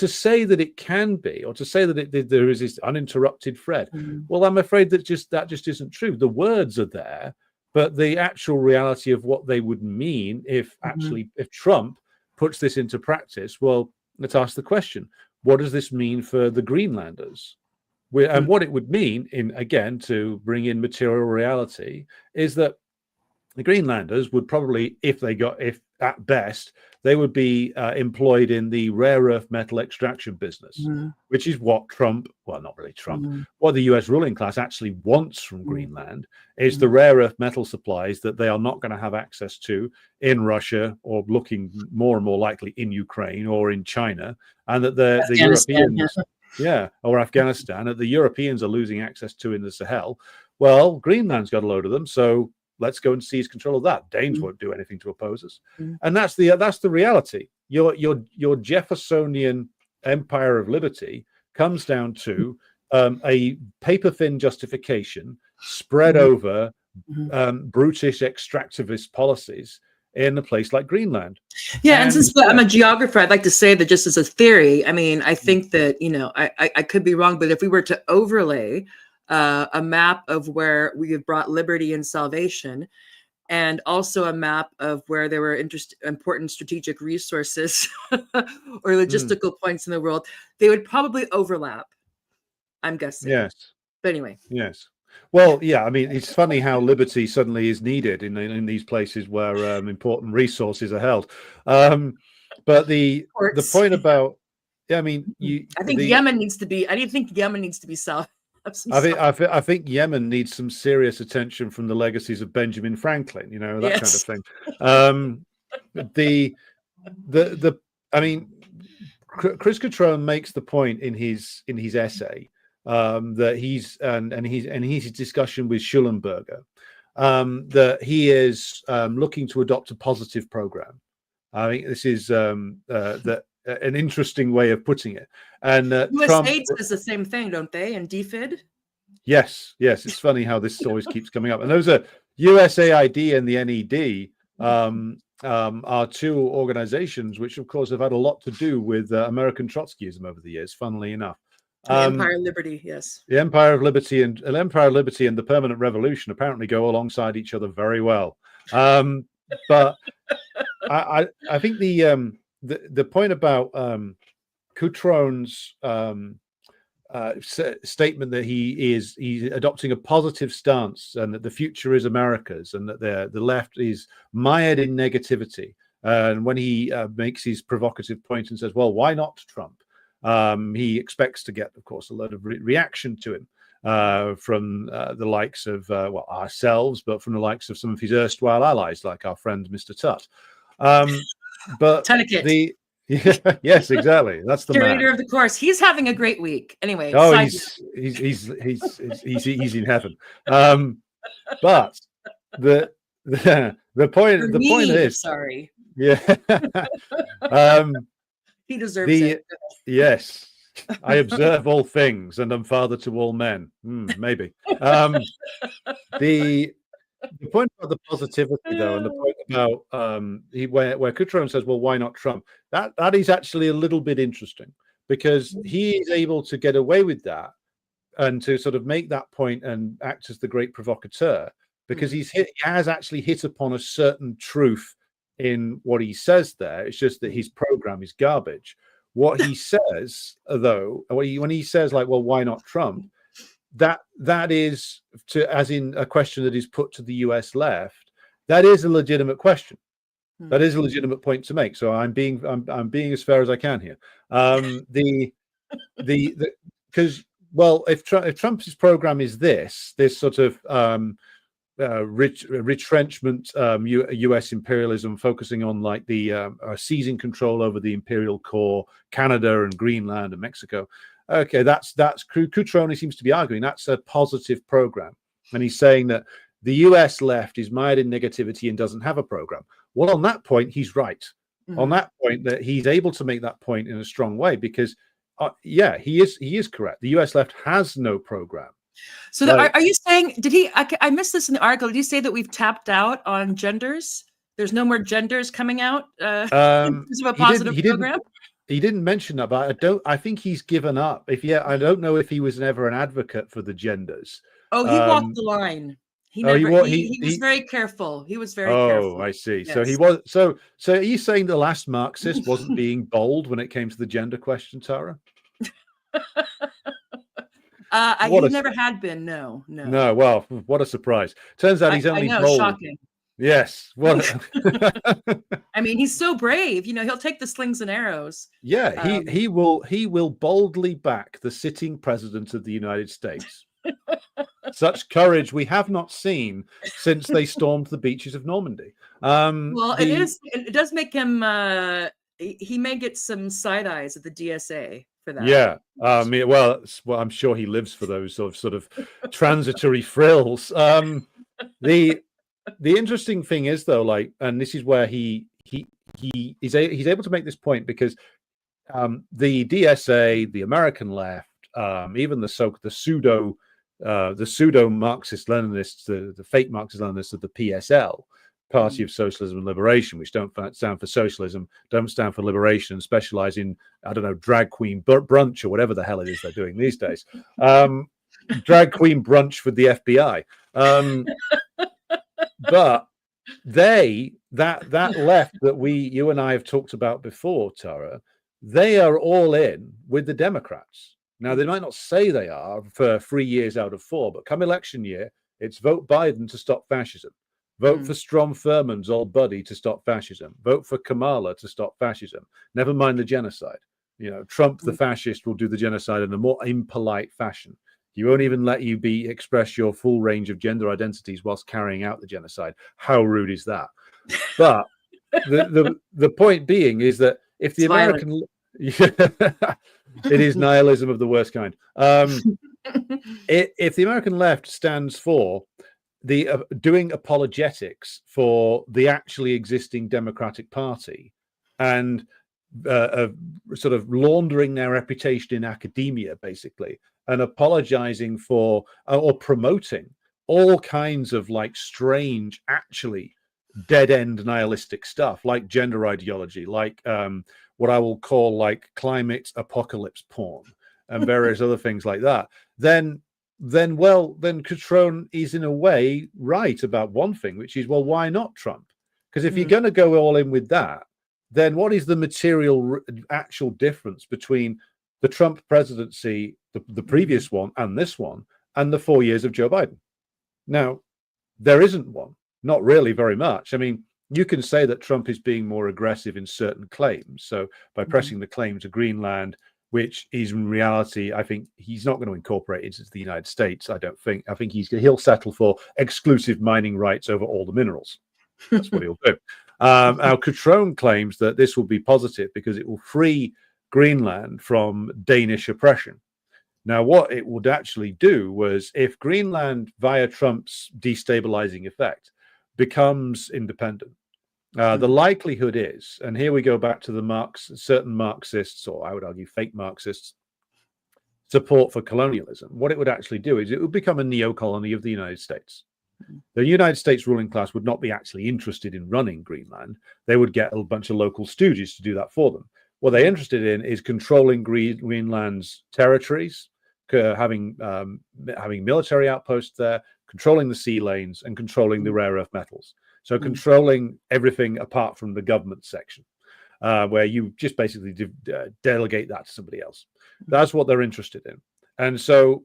say that it can be, or to say that there is this uninterrupted thread, well, I'm afraid that just isn't true. The words are there, but the actual reality of what they would mean if Trump puts this into practice, well, let's ask the question: what does this mean for the Greenlanders? And what it would mean, again, to bring in material reality, is that the Greenlanders would probably, if at best, they would be employed in the rare earth metal extraction business, which is what not really Trump, what the US ruling class actually wants from Greenland is the rare earth metal supplies that they are not going to have access to in Russia, or looking more and more likely in Ukraine or in China, and that the Europeans, or Afghanistan, that the Europeans are losing access to in the Sahel. Well, Greenland's got a load of them, so let's go and seize control of that. Danes won't do anything to oppose us, and that's the reality. Your Jeffersonian empire of liberty comes down to a paper-thin justification spread over brutish extractivist policies in a place like Greenland. Yeah, and since I'm a geographer, I'd like to say that just as a theory, I mean, I think that, I could be wrong, but if we were to overlay a map of where we have brought liberty and salvation, and also a map of where there were important strategic resources or logistical points in the world, they would probably overlap, I'm guessing. Yes. But anyway. Yes. Well, yeah, I mean, it's funny how liberty suddenly is needed in these places where important resources are held. But the point about, I mean, I think Yemen needs to be solved. I think Yemen needs some serious attention from the legacies of Benjamin Franklin, that kind of thing. I mean, Chris Cutrone makes the point in his essay that he's discussion with Schulenberger that he is looking to adopt a positive program. I think this is an interesting way of putting it. And USAID does the same thing, don't they? And DFID? Yes. It's funny how this always keeps coming up. And those are USAID and the NED are two organizations which, of course, have had a lot to do with American Trotskyism over the years, funnily enough. The Empire of Liberty, yes. The Empire of Liberty and the Permanent Revolution apparently go alongside each other very well. But I think the point about Cutrone's statement that he's adopting a positive stance and that the future is America's and that the left is mired in negativity. And when he makes his provocative point and says, well, why not Trump? He expects to get, of course, a lot of reaction to him from the likes of, ourselves, but from the likes of some of his erstwhile allies, like our friend Mr. Tutt. But yes, exactly. That's the curator of the course. He's having a great week. Anyway. Oh, he's in heaven. But the point is, sorry. Yeah. He deserves it. Yes. I observe all things and am father to all men. Maybe. The point about the positivity, though, and the point about where Cutrone says, well, why not Trump? That is actually a little bit interesting, because he is able to get away with that and to sort of make that point and act as the great provocateur, because he has actually hit upon a certain truth in what he says there. It's just that his program is garbage. What he says, though, when he says like, well, why not Trump? That is as in a question that is put to the US left. That is a legitimate question. That is a legitimate point to make. So I'm being as fair as I can here. Because well, if Trump's program is this sort of retrenchment, U.S. imperialism, focusing on like the seizing control over the imperial core, Canada and Greenland and Mexico. Okay, that's Cutrone seems to be arguing that's a positive program, and he's saying that the U.S. left is mired in negativity and doesn't have a program. Well, on that point, he's right. On that point, that he's able to make that point in a strong way because, yeah, he is correct. The U.S. left has no program. So are you saying, did he, I missed this in the article, did he say that we've tapped out on genders? There's no more genders coming out because of a positive program? He didn't mention that, but I think he's given up. I don't know if he was ever an advocate for the genders. Oh, he walked the line. He was very careful. He was very careful. Oh, I see. Yes. So he was. So are you saying the last Marxist wasn't being bold when it came to the gender question, Tara? He never had been. No. Well, what a surprise! Turns out he's only bold. Shocking. Yes. Well, I mean, he's so brave. He'll take the slings and arrows. Yeah, he will boldly back the sitting president of the United States. Such courage we have not seen since they stormed the beaches of Normandy. Well, it does make him. He may get some side eyes at the DSA for that. Yeah, well, I'm sure he lives for those sort of transitory frills. The interesting thing is though, like, and this is where he's able to make this point because the DSA, the American left, even the pseudo Marxist Leninists, the fake Marxist Leninists of the PSL, Party of Socialism and Liberation, which don't stand for socialism, don't stand for liberation, and specialize in, I don't know, drag queen brunch or whatever the hell it is they're doing these days. Drag queen brunch with the FBI. But that left that you and I have talked about before, Tara, they are all in with the Democrats. Now, they might not say they are for 3 years out of 4, but come election year, it's vote Biden to stop fascism. Vote for Strom Thurmond's old buddy to stop fascism. Vote for Kamala to stop fascism. Never mind the genocide. Trump, the fascist, will do the genocide in a more impolite fashion. He won't even let you express your full range of gender identities whilst carrying out the genocide. How rude is that? But the point being is that if the American... It is nihilism of the worst kind. If the American left stands for the doing apologetics for the actually existing Democratic Party and sort of laundering their reputation in academia, basically, and apologizing for or promoting all kinds of like strange, actually dead-end nihilistic stuff, like gender ideology, like what I will call like climate apocalypse porn and various other things like that, then Cutrone is in a way right about one thing, which is, well, why not Trump? Because if you're going to go all in with that, then what is the material actual difference between the Trump presidency, the previous one and this one, and the 4 years of Joe Biden? Now, there isn't one. Not really very much. I mean, you can say that Trump is being more aggressive in certain claims. So by pressing the claim to Greenland, which is in reality, I think he's not going to incorporate it into the United States. I don't think. I think he'll settle for exclusive mining rights over all the minerals. That's what he'll do. Now, Cutrone claims that this will be positive because it will free Greenland from Danish oppression. Now, what it would actually do was, if Greenland, via Trump's destabilizing effect, becomes independent, the likelihood is, and here we go back to the certain Marxists, or I would argue fake Marxists, support for colonialism. What it would actually do is it would become a neo-colony of the United States. The United States ruling class would not be actually interested in running Greenland. They would get a bunch of local stooges to do that for them. What they're interested in is controlling Greenland's territories, having military outposts there, controlling the sea lanes, and controlling the rare earth metals. So controlling everything apart from the government section, where you just basically delegate that to somebody else. That's what they're interested in. And so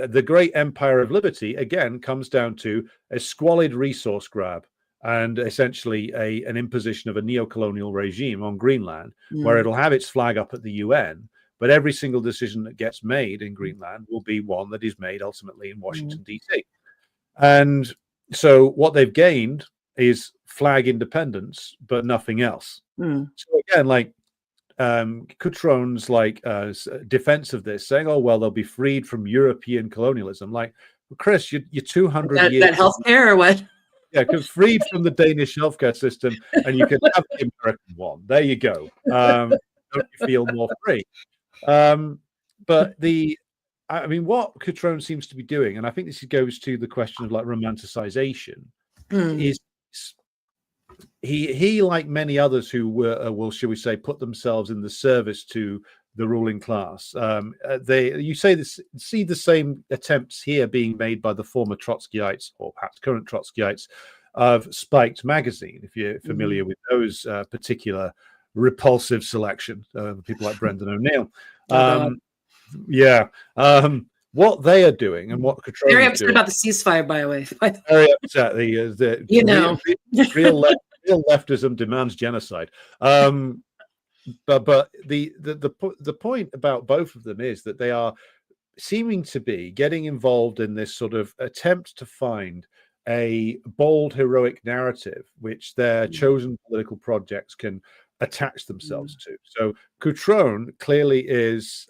the great empire of liberty, again, comes down to a squalid resource grab and essentially an imposition of a neo-colonial regime on Greenland, where it'll have its flag up at the UN, but every single decision that gets made in Greenland will be one that is made ultimately in Washington, D.C. And so what they've gained is flag independence, but nothing else. So again, like Cutrone's like defense of this, saying, "Oh well, they'll be freed from European colonialism." Like, Chris, you're 200 years that healthcare or what? Yeah, freed from the Danish healthcare system, and you can have the American one. There you go. Don't you feel more free? But I mean, what Cutrone seems to be doing, and I think this goes to the question of like romanticization, is he like many others who were, well, shall we say, put themselves in the service to the ruling class. You see the same attempts here being made by the former Trotskyites, or perhaps current Trotskyites, of Spiked magazine, if you're familiar with those particular repulsive selection, people like Brendan O'Neill. What they are doing and what Cutrone very is upset doing, about the ceasefire, by the way. very upset. Real leftism demands genocide. But the point about both of them is that they are seeming to be getting involved in this sort of attempt to find a bold, heroic narrative which their chosen political projects can attach themselves to. So Cutrone clearly is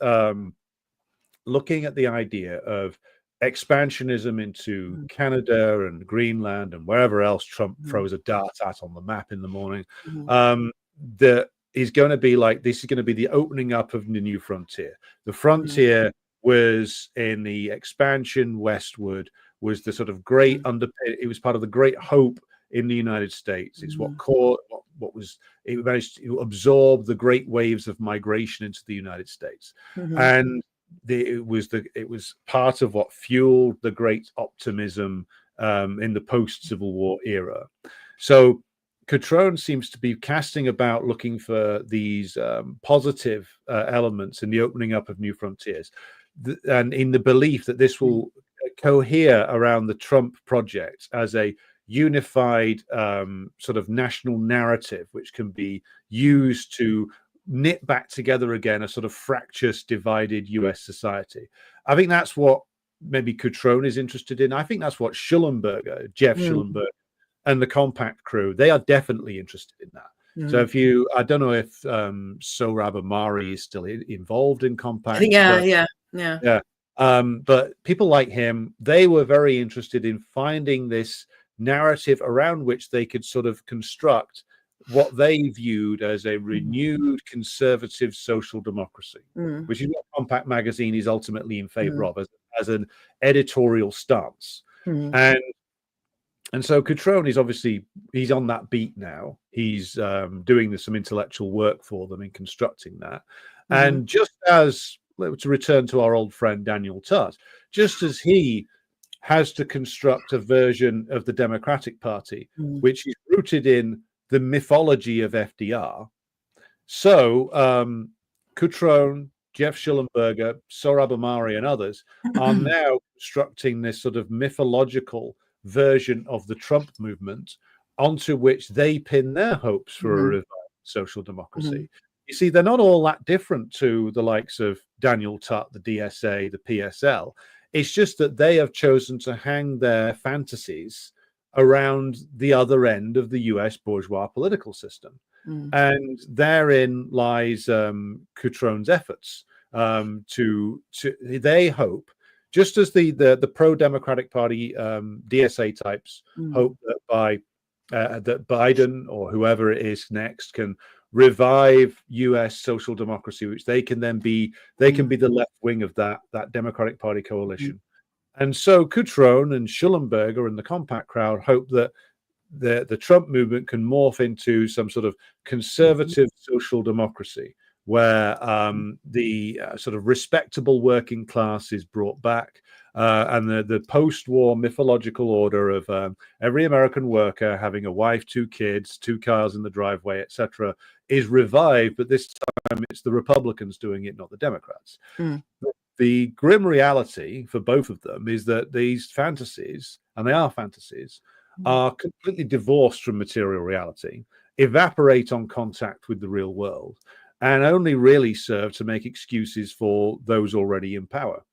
looking at the idea of expansionism into Canada and Greenland and wherever else Trump throws a dart at on the map in the morning. That is going to be like, this is going to be the opening up of the new frontier. The frontier was in the expansion westward, was the sort of great it was part of the great hope in the United States. It's what it managed to absorb the great waves of migration into the United States. And it was part of what fueled the great optimism in the post-Civil War era. So Cutrone seems to be casting about, looking for these positive elements in the opening up of new frontiers, and in the belief that this will cohere around the Trump project as a unified sort of national narrative, which can be used to knit back together again a sort of fractious, divided US society. I think that's what maybe Cutrone is interested in. I think that's what Schellenberger, Jeff Schellenberger, and the Compact crew, they are definitely interested in that. So I don't know if Sohrab Ahmari is still involved in Compact. Yeah. But people like him, they were very interested in finding this narrative around which they could sort of construct what they viewed as a renewed conservative social democracy, which is what Compact magazine is ultimately in favor of as an editorial stance. And so Cutrone is obviously, he's on that beat now. He's doing some intellectual work for them in constructing that. And just as, to return to our old friend Daniel Tutt, just as he has to construct a version of the Democratic Party, which is rooted in the mythology of FDR, so Cutrone, Jeff Schellenberger, Sohrab Ahmari, and others are now constructing this sort of mythological version of the Trump movement onto which they pin their hopes for a revived social democracy. You see, they're not all that different to the likes of Daniel Tutt, the DSA, the PSL. It's just that they have chosen to hang their fantasies around the other end of the US bourgeois political system. And therein lies Cutrone's efforts they hope, just as the pro-Democratic Party DSA types hope that that Biden or whoever it is next can revive US social democracy, which they can then be, can be the left wing of that Democratic Party coalition. And so Cutrone and Schellenberger and the Compact crowd hope that the Trump movement can morph into some sort of conservative social democracy where the sort of respectable working class is brought back, and the post-war mythological order of every American worker having a wife, 2 kids, 2 cars in the driveway, etc., is revived. But this time it's the Republicans doing it, not the Democrats. Mm. The grim reality for both of them is that these fantasies, and they are fantasies, are completely divorced from material reality, evaporate on contact with the real world, and only really serve to make excuses for those already in power.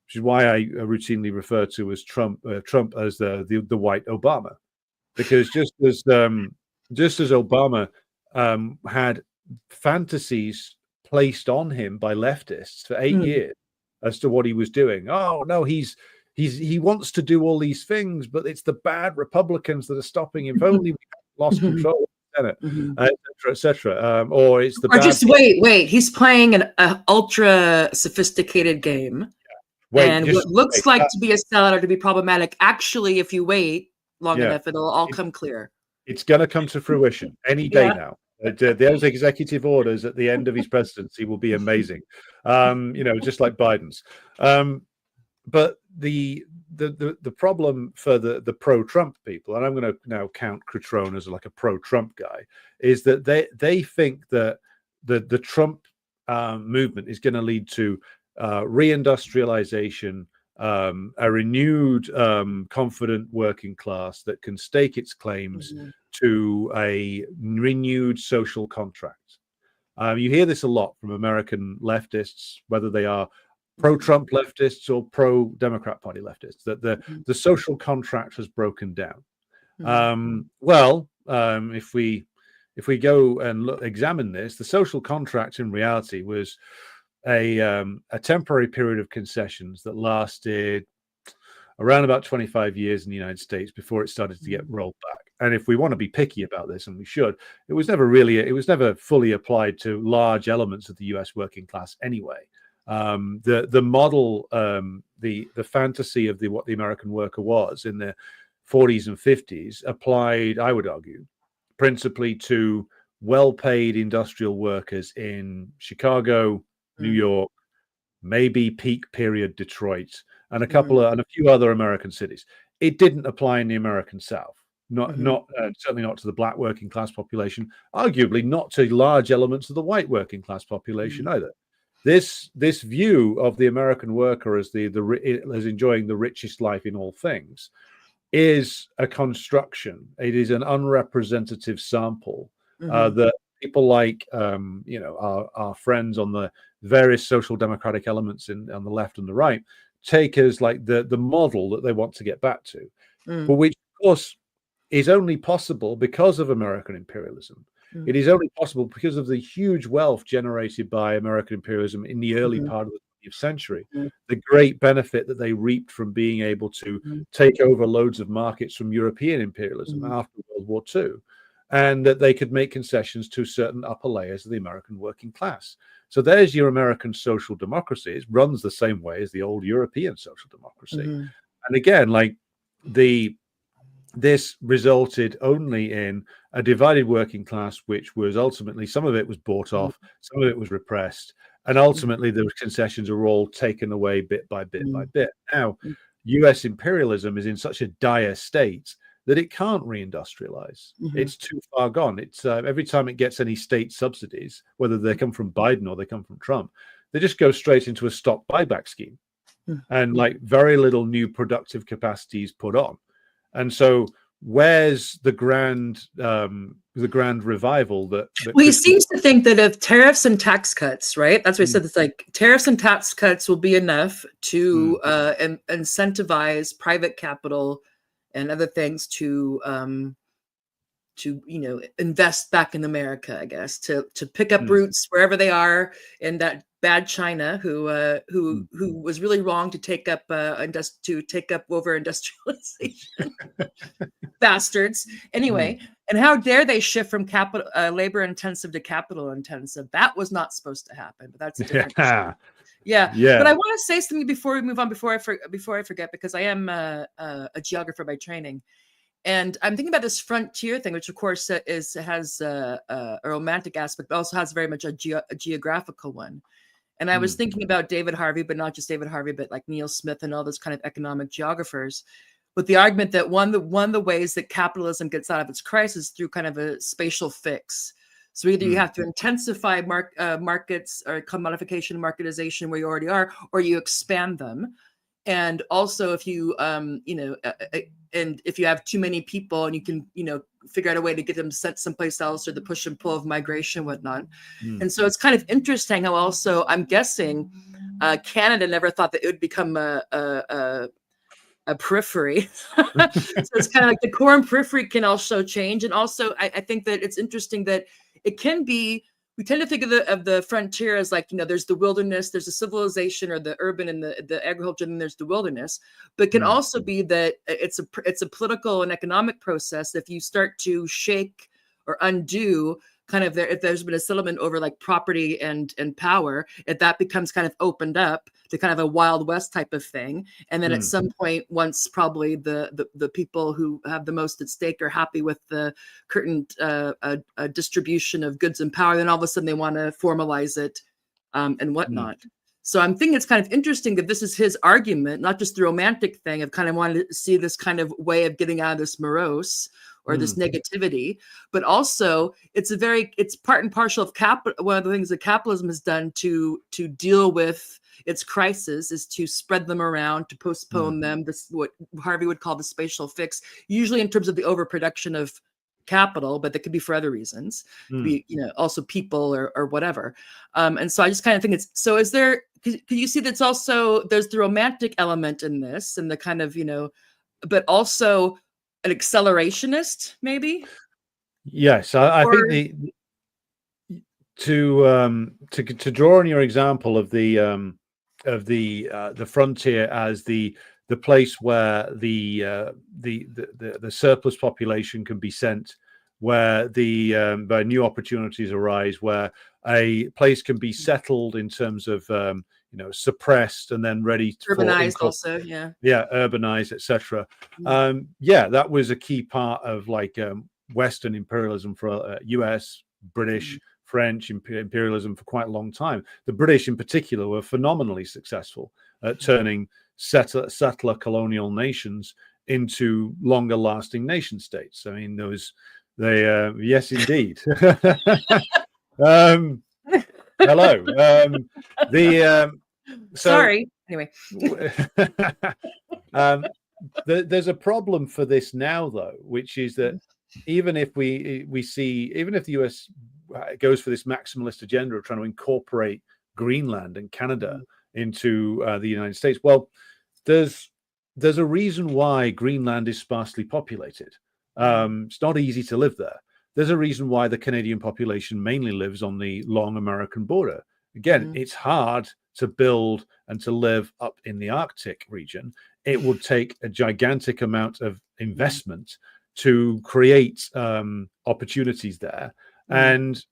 Which is why I routinely refer to as Trump as the white Obama, because just as Obama had fantasies placed on him by leftists for 8 years as to what he was doing. Oh no, he wants to do all these things, but it's the bad Republicans that are stopping him. If only we lost control of the Senate, etc. Or it's the Or bad. just wait. He's playing an ultra sophisticated game. And what looks like to be a sellout or to be problematic, actually, if you wait long enough, it'll all come clear. It's going to come to fruition any day now. Those executive orders at the end of his presidency will be amazing, just like Biden's. But the problem for the pro-Trump people, and I'm going to now count Cutrone as like a pro-Trump guy, is that they think that the Trump movement is going to lead to reindustrialization, a renewed, confident working class that can stake its claims to a renewed social contract. You hear this a lot from American leftists, whether they are pro-Trump leftists or pro-Democrat Party leftists, that the social contract has broken down. If we go and examine this, the social contract in reality was a temporary period of concessions that lasted around about 25 years in the United States before it started to get rolled back. And if we want to be picky about this, and we should, it was never fully applied to large elements of the US working class anyway. The model, the fantasy of what the American worker was in the 40s and 50s applied, I would argue, principally to well-paid industrial workers in Chicago, New York, maybe peak period Detroit, and a few other American cities. It didn't apply in the American South, certainly not to the black working class population, arguably not to large elements of the white working class population either. This view of the American worker as as enjoying the richest life in all things is a construction. It is an unrepresentative sample that people like our friends on the various social democratic elements on the left and the right take as like the model that they want to get back to, but which of course is only possible because of American imperialism. It is only possible because of the huge wealth generated by American imperialism in the early part of the 20th century, the great benefit that they reaped from being able to take over loads of markets from European imperialism after World War II, and that they could make concessions to certain upper layers of the American working class. So there's your American social democracy. It runs the same way as the old European social democracy. And again, like this resulted only in a divided working class, which was ultimately, some of it was bought off, some of it was repressed, and ultimately the concessions are all taken away bit by bit by bit. Now, US imperialism is in such a dire state that it can't reindustrialize. It's too far gone. It's every time it gets any state subsidies, whether they come from Biden or they come from Trump, they just go straight into a stock buyback scheme, and like very little new productive capacity is put on. And so, where's the grand revival that well, he seems to think that if tariffs and tax cuts, right? That's what he said. It's like tariffs and tax cuts will be enough to incentivize private capital and other things to invest back in America, I guess, to pick up roots wherever they are in that bad China, who was really wrong to take up over industrialization, bastards. Anyway, and how dare they shift from capital labor intensive to capital intensive? That was not supposed to happen. But that's a different issue. Yeah. But I want to say something before we move on, before I forget, because I am a geographer by training. And I'm thinking about this frontier thing, which of course has a romantic aspect, but also has very much a geographical one. And I was thinking about David Harvey, but not just David Harvey, but like Neil Smith and all those kind of economic geographers, with the argument that one of the ways that capitalism gets out of its crisis through kind of a spatial fix. So either you have to intensify markets or commodification, marketization where you already are, or you expand them. And also, if you and if you have too many people, and you can figure out a way to get them sent someplace else, or the push and pull of migration, and whatnot. And so it's kind of interesting how also I'm guessing Canada never thought that it would become a periphery. So it's kind of like the core and periphery can also change. And also, I think that it's interesting that it can be. We tend to think of the frontier as like, there's the wilderness, there's the civilization or the urban and the agriculture, and there's the wilderness. But it can also be that it's a political and economic process. If you start to shake or undo kind of if there's been a settlement over like property and power, if that becomes kind of opened up to kind of a Wild West type of thing. And then at some point, once probably the people who have the most at stake are happy with the current distribution of goods and power, then all of a sudden they want to formalize it and whatnot. So I'm thinking it's kind of interesting that this is his argument, not just the romantic thing of kind of wanting to see this kind of way of getting out of this morose or this negativity, but also it's part and parcel of one of the things that capitalism has done to deal with its crisis is to spread them around, to postpone them. This what Harvey would call the spatial fix, usually in terms of the overproduction of capital, but that could be for other reasons, be also people or whatever. And so I just kind of think is there? Could you see that's also there's the romantic element in this, and the kind of but also an accelerationist, maybe. Yes, I think to draw on your example of the frontier as the place where the surplus population can be sent, where where new opportunities arise, where a place can be settled in terms of suppressed and then ready to urbanized also, urbanized, etc. That was a key part of like Western imperialism for US, British, French imperialism for quite a long time. The British in particular were phenomenally successful at turning settler colonial nations into longer lasting nation states. I mean, yes, indeed. Hello. Sorry. Anyway. There's a problem for this now, though, which is that even if the US goes for this maximalist agenda of trying to incorporate Greenland and Canada into the United States, well, there's a reason why Greenland is sparsely populated. It's not easy to live there. There's a reason why the Canadian population mainly lives on the long American border. Again, it's hard to build and to live up in the Arctic region. It would take a gigantic amount of investment to create opportunities there. And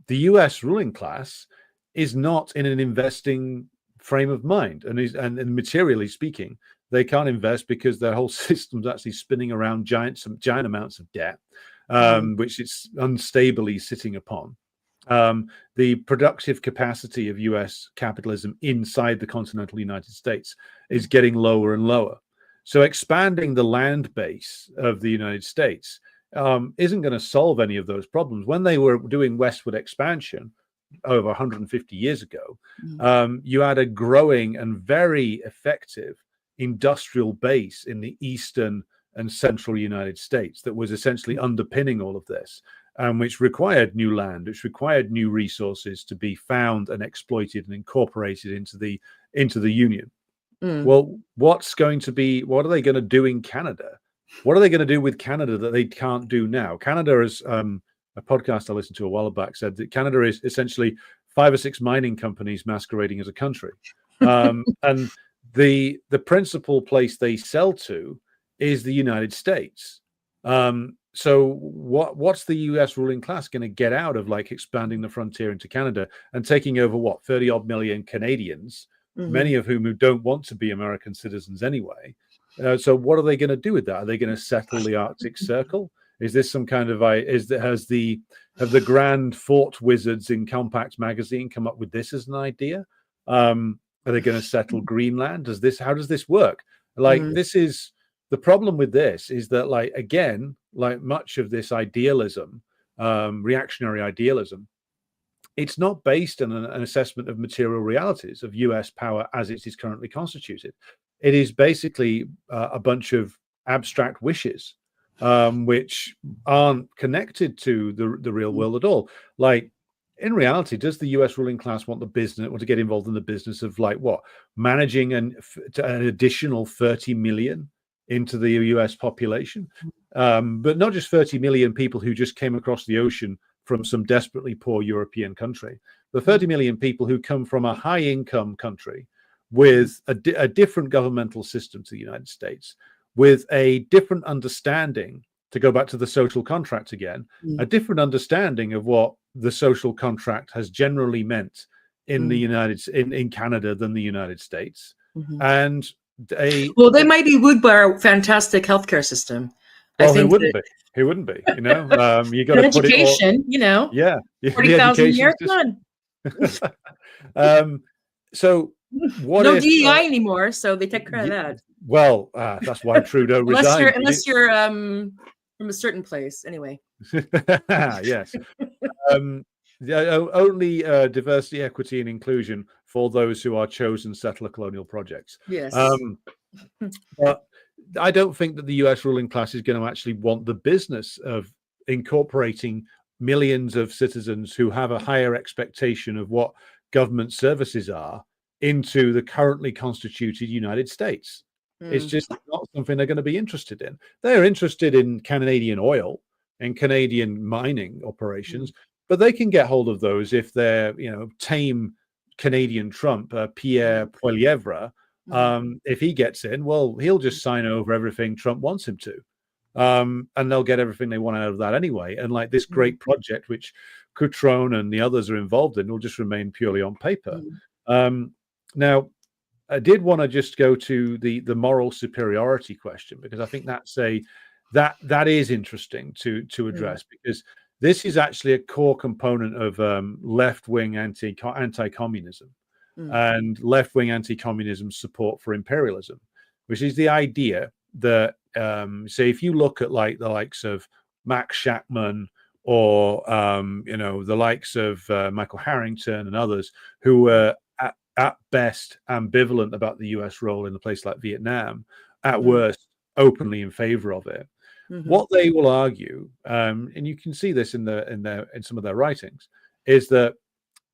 the US ruling class is not in an investing frame of mind. And materially speaking, they can't invest because their whole system's actually spinning around giant amounts of debt, which it's unstably sitting upon. The productive capacity of US capitalism inside the continental United States is getting lower and lower. So expanding the land base of the United States isn't going to solve any of those problems. When they were doing westward expansion over 150 years ago, you had a growing and very effective industrial base in the eastern and central United States that was essentially underpinning all of this, which required new land, which required new resources to be found and exploited and incorporated into the Union. Well, what are they going to do in Canada? What are they going to do with Canada that they can't do now? Canada is a podcast I listened to a while back said that Canada is essentially 5 or 6 mining companies masquerading as a country. And the principal place they sell to is the United States. So what's the US ruling class going to get out of like expanding the frontier into Canada and taking over 30 odd million Canadians, many of whom don't want to be American citizens anyway? So what are they going to do with that? Are they going to settle the Arctic Circle? Is this some kind of have the Grand Fort Wizards in Compact magazine come up with this as an idea? Are they going to settle Greenland? How does this work? Like, this is the problem with this, is that, like, again, like much of this idealism, reactionary idealism, it's not based on an assessment of material realities of US power as it is currently constituted. It is basically a bunch of abstract wishes, which aren't connected to the real world at all. Like, in reality, does the US ruling class want to get involved in the business of, like, what, managing an additional 30 million into the US population? But not just 30 million people who just came across the ocean from some desperately poor European country, the 30 million people who come from a high income country with a different governmental system to the United States, with a different understanding, to go back to the social contract again, a different understanding of what the social contract has generally meant in in Canada than the United States. And they might be wooed by our fantastic healthcare system. Well, who wouldn't be? Who wouldn't be? You know, you got to put it all. Education, you know, yeah, 40,000 a year, done. So what? No if, DEI anymore, so they take care of that. Well, that's why Trudeau resigned. Unless you're from a certain place, anyway. Yes. Only diversity, equity, and inclusion for those who are chosen settler colonial projects. Yes. But I don't think that the US ruling class is going to actually want the business of incorporating millions of citizens who have a higher expectation of what government services are into the currently constituted United States. It's just not something they're going to be interested in. They're interested in Canadian oil and Canadian mining operations, but they can get hold of those if they're, you know, tame Canadian Trump, Pierre Poilievre. If he gets in, well, he'll just sign over everything Trump wants him to. And they'll get everything they want out of that anyway. And like this great project, which Cutrone and the others are involved in, will just remain purely on paper. Now, I did want to just go to the moral superiority question, because I think that is interesting to address, because this is actually a core component of left-wing anti-communism and left-wing anti-communism support for imperialism, which is the idea that, say, if you look at like the likes of Max Shachtman or you know, the likes of Michael Harrington and others who were at best ambivalent about the US role in a place like Vietnam, at worst openly in favor of it. What they will argue, and you can see this in some of their writings, is that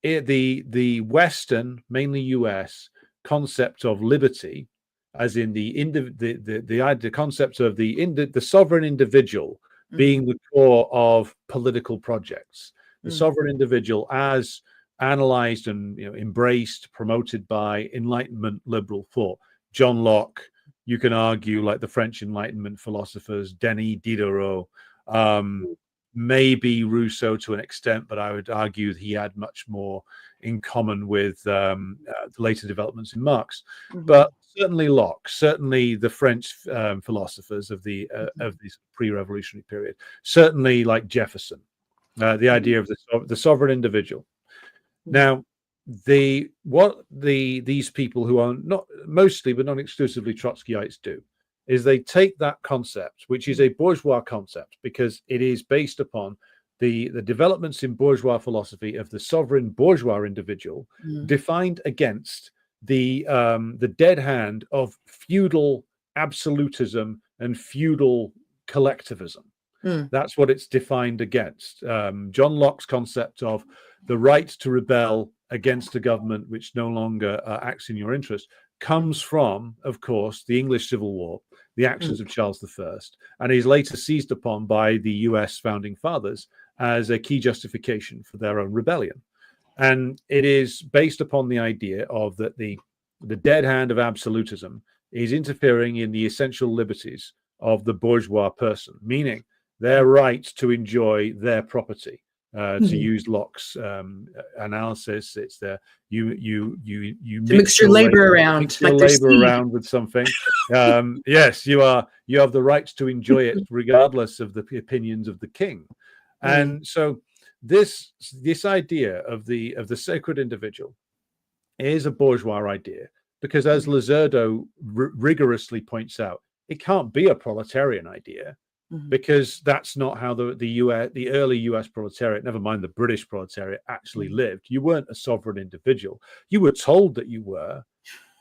the Western, mainly US, concept of liberty, as in the concept of the sovereign individual being the core of political projects, the sovereign individual as analyzed and, you know, embraced, promoted by Enlightenment liberal thought. John Locke, you can argue, like the French Enlightenment philosophers, Denis Diderot, maybe Rousseau to an extent, but I would argue he had much more in common with the later developments in Marx. But certainly Locke, certainly the French philosophers of this pre-revolutionary period, certainly like Jefferson, the idea of the sovereign individual. Now, these people who are not mostly but not exclusively Trotskyites do is they take that concept, which is a bourgeois concept, because it is based upon the developments in bourgeois philosophy of the sovereign bourgeois individual, defined against the dead hand of feudal absolutism and feudal collectivism. That's what it's defined against. John Locke's concept of the right to rebel against a government which no longer acts in your interest comes from, of course, the English Civil War, the actions of Charles I, and is later seized upon by the US founding fathers as a key justification for their own rebellion. And it is based upon the idea of that the dead hand of absolutism is interfering in the essential liberties of the bourgeois person, meaning their right to enjoy their property. To use Locke's analysis, it's you mix your labor around, mix your labor around with something. Yes, you have the right to enjoy it regardless of the opinions of the king. And so this idea of the sacred individual is a bourgeois idea, because as Lizardo rigorously points out, it can't be a proletarian idea, because that's not how the early US proletariat, never mind the British proletariat, actually lived. You weren't a sovereign individual. You were told that you were,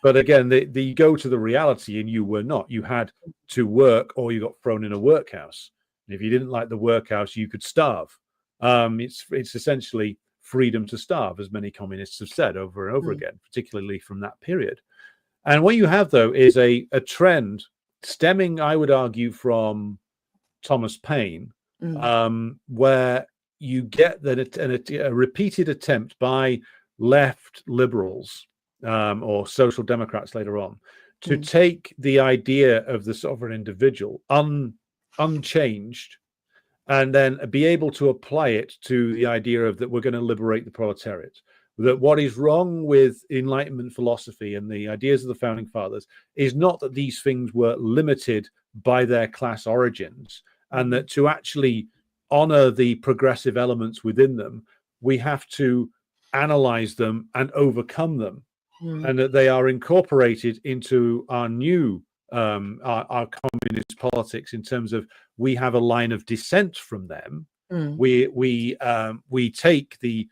but again, you go to the reality and you were not. You had to work, or you got thrown in a workhouse. And if you didn't like the workhouse, you could starve. It's essentially freedom to starve, as many communists have said over and over again, particularly from that period. And what you have, though, is a trend stemming, I would argue, from Thomas Paine, where you get that a repeated attempt by left liberals or social democrats later on to take the idea of the sovereign individual unchanged, and then be able to apply it to the idea of that we're going to liberate the proletariat. That what is wrong with Enlightenment philosophy and the ideas of the founding fathers is not that these things were limited by their class origins, and that to actually honor the progressive elements within them, we have to analyze them and overcome them, and that they are incorporated into our new our communist politics, in terms of we have a line of dissent from them. We take the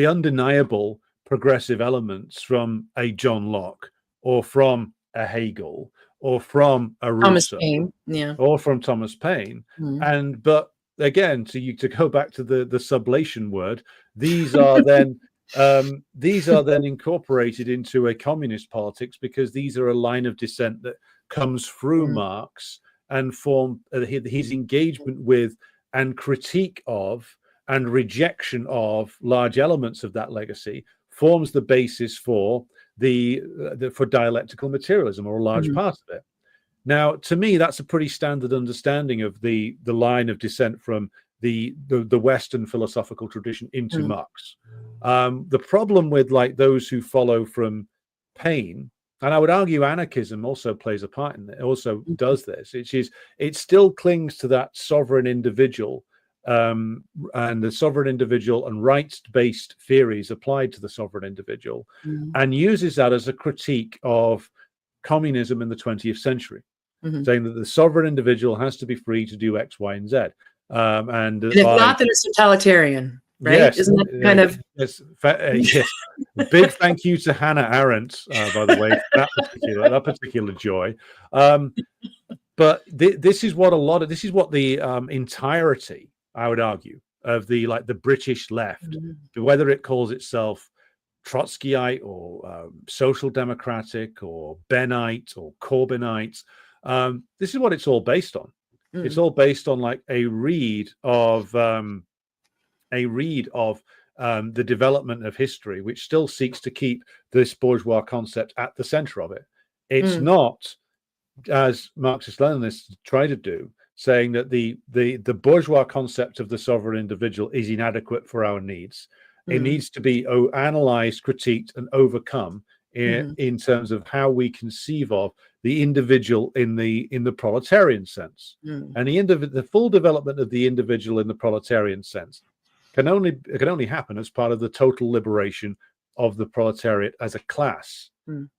undeniable progressive elements from a John Locke, or from a Hegel, or from a Rousseau, or from Thomas Paine, but again, to go back to the sublation word, these are then incorporated into a communist politics, because these are a line of dissent that comes through Marx, and form his engagement with and critique of and rejection of large elements of that legacy forms the basis for for dialectical materialism, or a large part of it. Now, to me, that's a pretty standard understanding of the line of descent from the Western philosophical tradition into Marx. The problem with those who follow from Paine, and I would argue anarchism also plays a part in it, also does this, it still clings to that sovereign individual, and the sovereign individual and rights-based theories applied to the sovereign individual, and uses that as a critique of communism in the 20th century, saying that the sovereign individual has to be free to do X, Y, and Z. And if not, then it's totalitarian, right? Yes, isn't that kind of... Yes. Big thank you to Hannah Arendt, by the way, for that particular joy. But this is what the entirety, I would argue, of the British left, whether it calls itself Trotskyite or social democratic or Bennite or Corbynite, this is what it's all based on. It's all based on a read of the development of history, which still seeks to keep this bourgeois concept at the center of it. It's not, as Marxist-Leninists try to do, saying that the bourgeois concept of the sovereign individual is inadequate for our needs. It needs to be analyzed, critiqued, and overcome in terms of how we conceive of the individual in the proletarian sense. And the full development of the individual in the proletarian sense can only happen as part of the total liberation of the proletariat as a class.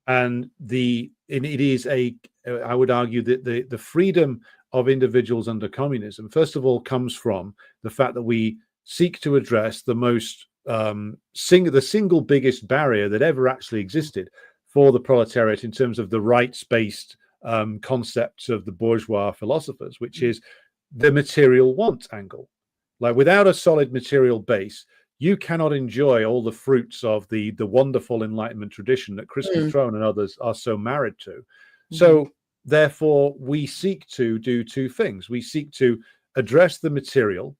And it is I would argue that the freedom of individuals under communism, first of all, comes from the fact that we seek to address the single biggest barrier that ever actually existed for the proletariat in terms of the rights-based concepts of the bourgeois philosophers, which is the material want angle. Without a solid material base, you cannot enjoy all the fruits of the wonderful Enlightenment tradition that Chris Cutrone and others are so married to. So therefore, we seek to do two things. We seek to address the material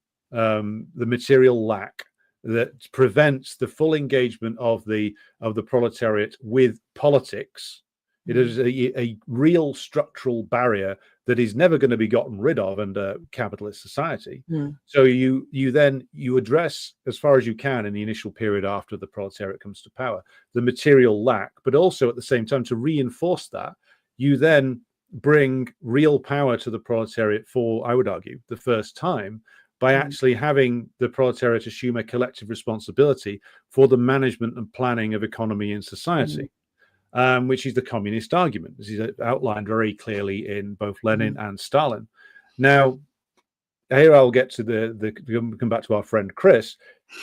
lack that prevents the full engagement of the proletariat with politics. It is a real structural barrier that is never going to be gotten rid of under capitalist society. So you address, as far as you can in the initial period after the proletariat comes to power, the material lack, but also at the same time, to reinforce that, you then bring real power to the proletariat for, I would argue, the first time, by actually having the proletariat assume a collective responsibility for the management and planning of economy and society, which is the communist argument. This is outlined very clearly in both Lenin and Stalin. Now, here I'll get to come back to our friend Chris.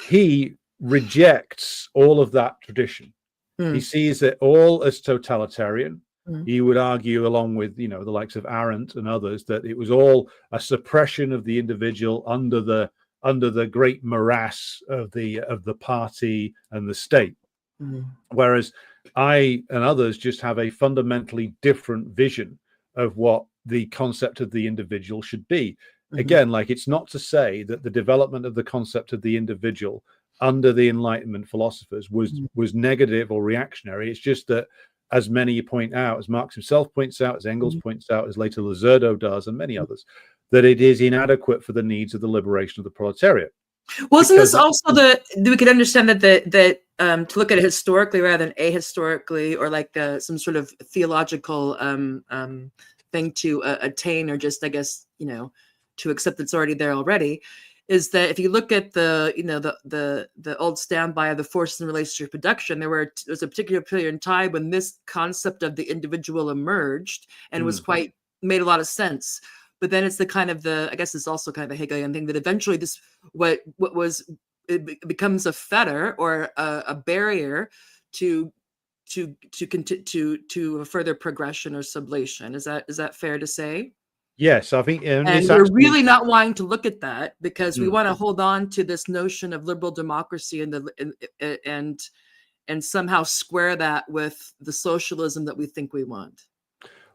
He rejects all of that tradition. He sees it all as totalitarian. He would argue, along with the likes of Arendt and others, that it was all a suppression of the individual under the great morass of the party and the state. Whereas I and others just have a fundamentally different vision of what the concept of the individual should be. Again, like, it's not to say that the development of the concept of the individual under the Enlightenment philosophers was negative or reactionary. It's just that, as many point out, as Marx himself points out, as Engels points out, as later Lizardo does, and many others, that it is inadequate for the needs of the liberation of the proletariat. Well, isn't this also we could understand that to look at it historically rather than ahistorically, or like some sort of theological thing to attain, or just, I guess, to accept it's already there already, is that if you look at the old standby of the forces in relation to production, there was a particular period in time when this concept of the individual emerged and was made a lot of sense. But then it's I guess it's also kind of a Hegelian thing that eventually it becomes a fetter or a barrier to a further progression or sublation. Is that fair to say? Yes, I think, and we're really not wanting to look at that because we want to hold on to this notion of liberal democracy and somehow square that with the socialism that we think we want.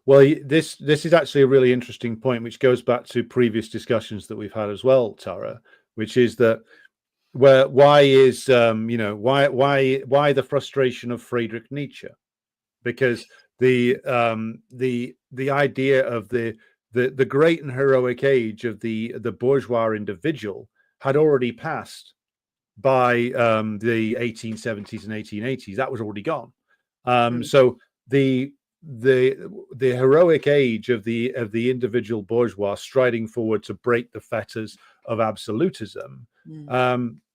Well, this is actually a really interesting point, which goes back to previous discussions that we've had as well, Tara, which is that why the frustration of Friedrich Nietzsche? Because the idea of the great and heroic age of the bourgeois individual had already passed by the 1870s and 1880s. That was already gone. So the heroic age of the individual bourgeois striding forward to break the fetters of absolutism,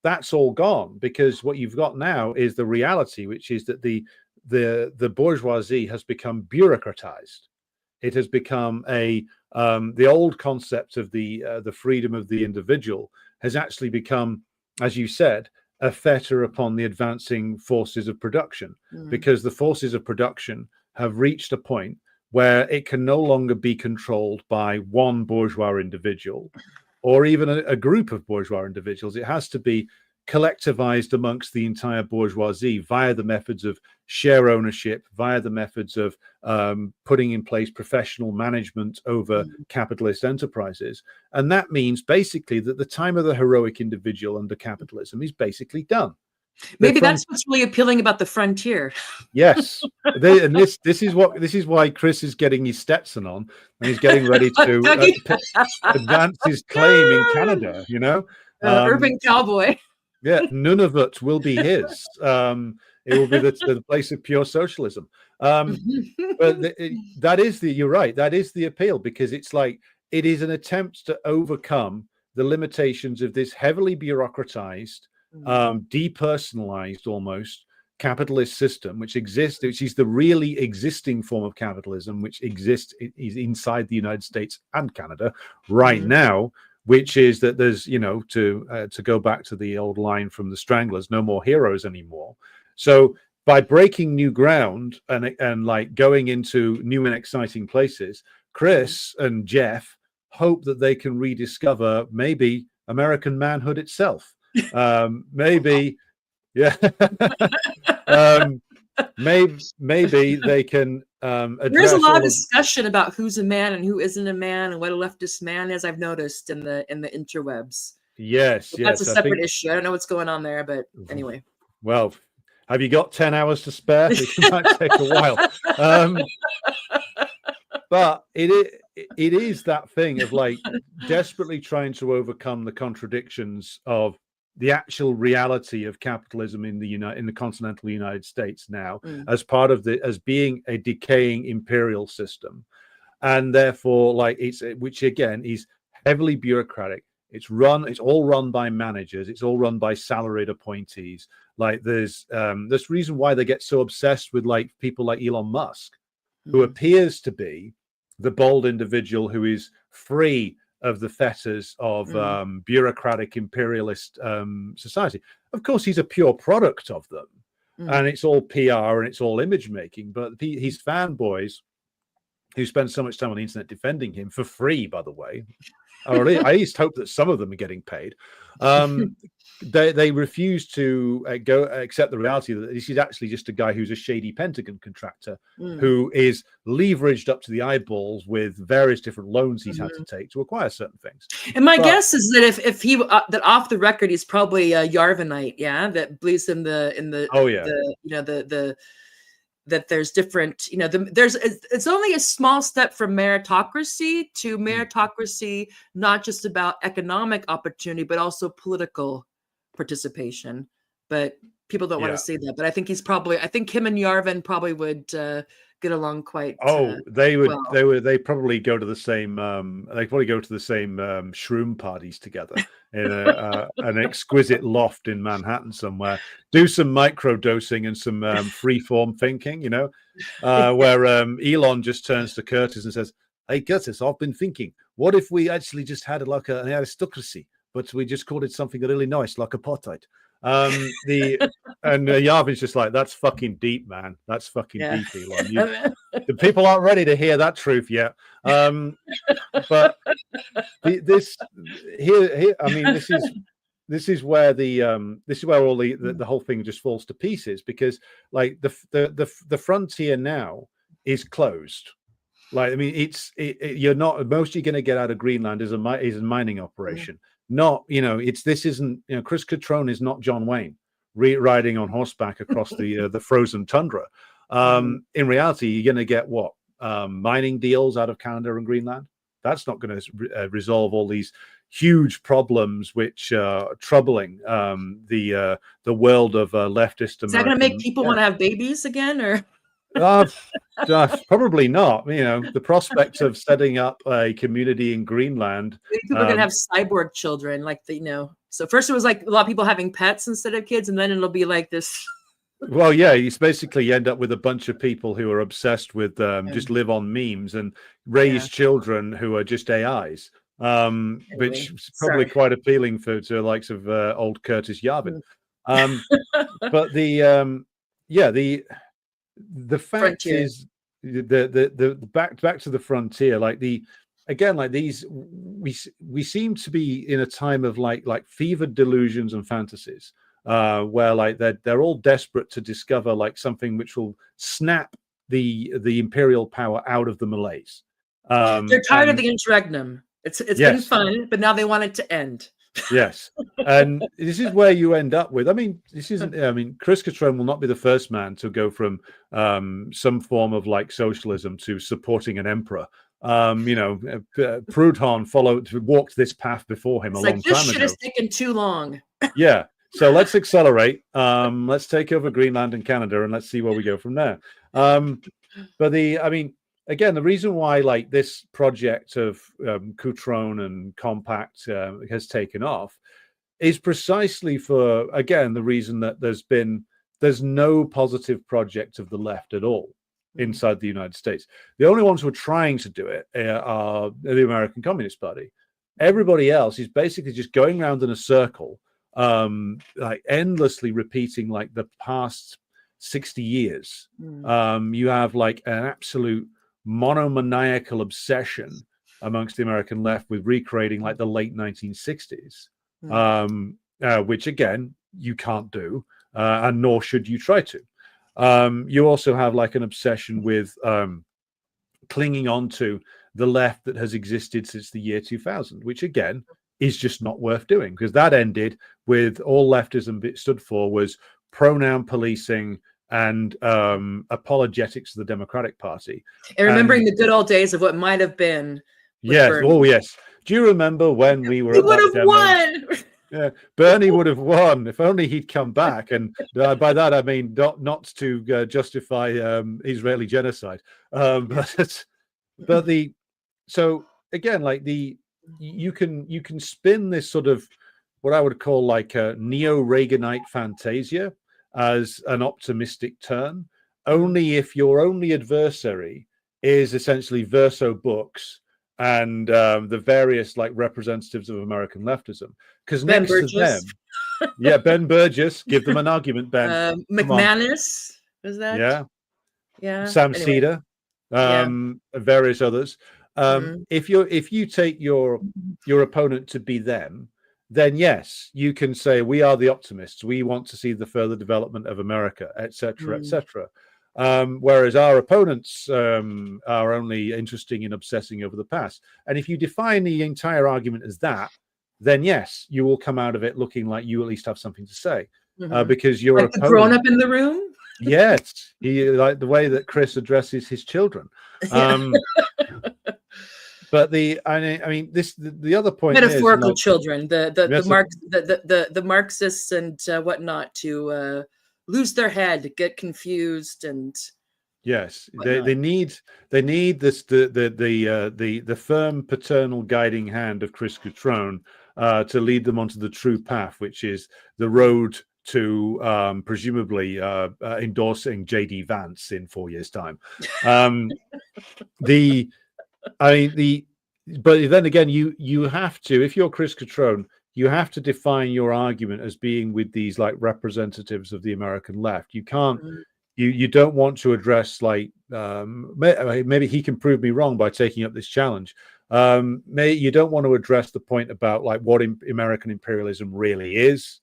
that's all gone, because what you've got now is the reality, which is that the bourgeoisie has become bureaucratized. It has become the old concept of the freedom of the individual has actually become, as you said, a fetter upon the advancing forces of production, because the forces of production have reached a point where it can no longer be controlled by one bourgeois individual or even a group of bourgeois individuals. It has to be collectivized amongst the entire bourgeoisie via the methods of share ownership, via the methods of putting in place professional management over capitalist enterprises. And that means basically that the time of the heroic individual under capitalism is basically done. Maybe that's what's really appealing about the frontier. Yes, and this is why Chris is getting his Stetson on, and he's getting ready to advance his claim in Canada. Urban cowboy. Yeah, Nunavut will be his. It will be the place of pure socialism. But you're right. That is the appeal, because it's like it is an attempt to overcome the limitations of this heavily bureaucratized, depersonalized almost capitalist system, which exists, which is the really existing form of capitalism, which exists is inside the United States and Canada right now. Which is that there's, to go back to the old line from the Stranglers, no more heroes anymore. So by breaking new ground and like going into new and exciting places, Chris and Jeff hope that they can rediscover maybe American manhood itself. Maybe, yeah. Maybe they can there's a lot of discussion about who's a man and who isn't a man and what a leftist man is, I've noticed in the interwebs. Yes, but that's a separate issue. I don't know what's going on there, but anyway. Well, have you got 10 hours to spare? It might take a while. But it is that thing of like desperately trying to overcome the contradictions of the actual reality of capitalism in the continental United States now, as part of as being a decaying imperial system, and therefore which again is heavily bureaucratic. It's all run by managers. It's all run by salaried appointees. Like there's reason why they get so obsessed with like people like Elon Musk, who appears to be the bold individual who is free of the fetters of bureaucratic imperialist society. Of course, he's a pure product of them, and it's all PR and it's all image making. But his fanboys, who spend so much time on the internet defending him for free, by the way, or I at least hope that some of them are getting paid. They refuse to accept the reality that this is actually just a guy who's a shady Pentagon contractor who is leveraged up to the eyeballs with various different loans he's had to take to acquire certain things. And my guess is that if he that off the record, he's probably a Yarvanite, that believes in that there's different, it's only a small step from meritocracy to meritocracy, not just about economic opportunity, but also political participation. But people don't want to see that. But I think I think him and Yarvin probably would get along quite. They would. Well. They probably go to the same. They probably go to the same shroom parties together in an exquisite loft in Manhattan somewhere. Do some micro dosing and some free form thinking. Where Elon just turns to Curtis and says, "Hey Curtis, I've been thinking. What if we actually just had like an aristocracy, but we just called it something really nice, like apartheid?" Yarvin's just like, that's fucking deep, man. That's fucking deep, Elon. The people aren't ready to hear that truth yet. But this is where all the whole thing just falls to pieces, because like the frontier now is closed. Like, I mean, you're not, most you're going to get out of Greenland is a mining operation. Not, this isn't, Chris Cutrone is not John Wayne riding on horseback across the frozen tundra. In reality, you're going to get what? Mining deals out of Canada and Greenland. That's not going to resolve all these huge problems which are troubling the world of leftist American. Is that going to make people want to have babies again, or? Probably not. The prospect of setting up a community in Greenland. People are going to have cyborg children, So first it was like a lot of people having pets instead of kids, and then it'll be like this. Well, yeah, you basically end up with a bunch of people who are obsessed with just live on memes and raise children who are just AIs, which is probably quite appealing to the likes of old Curtis Yarvin. But the fact frontier is the back to the frontier, we seem to be in a time of like fevered delusions and fantasies, where like they're all desperate to discover like something which will snap the imperial power out of the malaise. They're tired of the interregnum. It's been fun, but now they want it to end. Yes, and this is where you end up with. Chris Cutrone will not be the first man to go from some form of like socialism to supporting an emperor. Proudhon walked this path before him a long time ago. This shit has taken too long. Yeah, so let's accelerate. Let's take over Greenland and Canada, and let's see where we go from there. Again, the reason why like this project of Cutrone and Compact has taken off is precisely for, again, the reason that there's no positive project of the left at all inside the United States. The only ones who are trying to do it are the American Communist Party. Everybody else is basically just going around in a circle, like endlessly repeating like the past 60 years. You have like an absolute monomaniacal obsession amongst the American left with recreating like the late 1960s, which again you can't do, and nor should you try to. You also have like an obsession with clinging on to the left that has existed since the year 2000, which again is just not worth doing, because that ended with all leftism stood for was pronoun policing and apologetics to the Democratic Party, and remembering the good old days of what might have been. Yes. Bernie. Oh, yes. Do you remember when we were? We would have won. Yeah, Bernie would have won if only he'd come back. And by that I mean not to justify Israeli genocide. So again, like the you can spin this sort of what I would call like a neo-Reaganite fantasia as an optimistic turn, only if your only adversary is essentially Verso books and the various like representatives of American leftism. Because next to them, yeah, Ben Burgess, give them an argument, Ben. McManus, was that? Yeah. Yeah. Sam Anyway. Cedar, various others. If you take your opponent to be them, then yes, you can say we are the optimists. We want to see the further development of America, etc., etc. Whereas our opponents are only interested in obsessing over the past. And if you define the entire argument as that, then yes, you will come out of it looking like you at least have something to say, because your like opponent, the grown up in the room. Yes, he like the way that Chris addresses his children. But the other point metaphorical is, like, children, the Marxists and whatnot, to lose their head, get confused, and yes, they need this the firm paternal guiding hand of Chris Cutrone to lead them onto the true path, which is the road to presumably endorsing J.D. Vance in 4 years' time. But then again, you have to, if you're Chris Cutrone, you have to define your argument as being with these like representatives of the American left. You can't, you don't want to address like maybe he can prove me wrong by taking up this challenge. You don't want to address the point about like what American imperialism really is.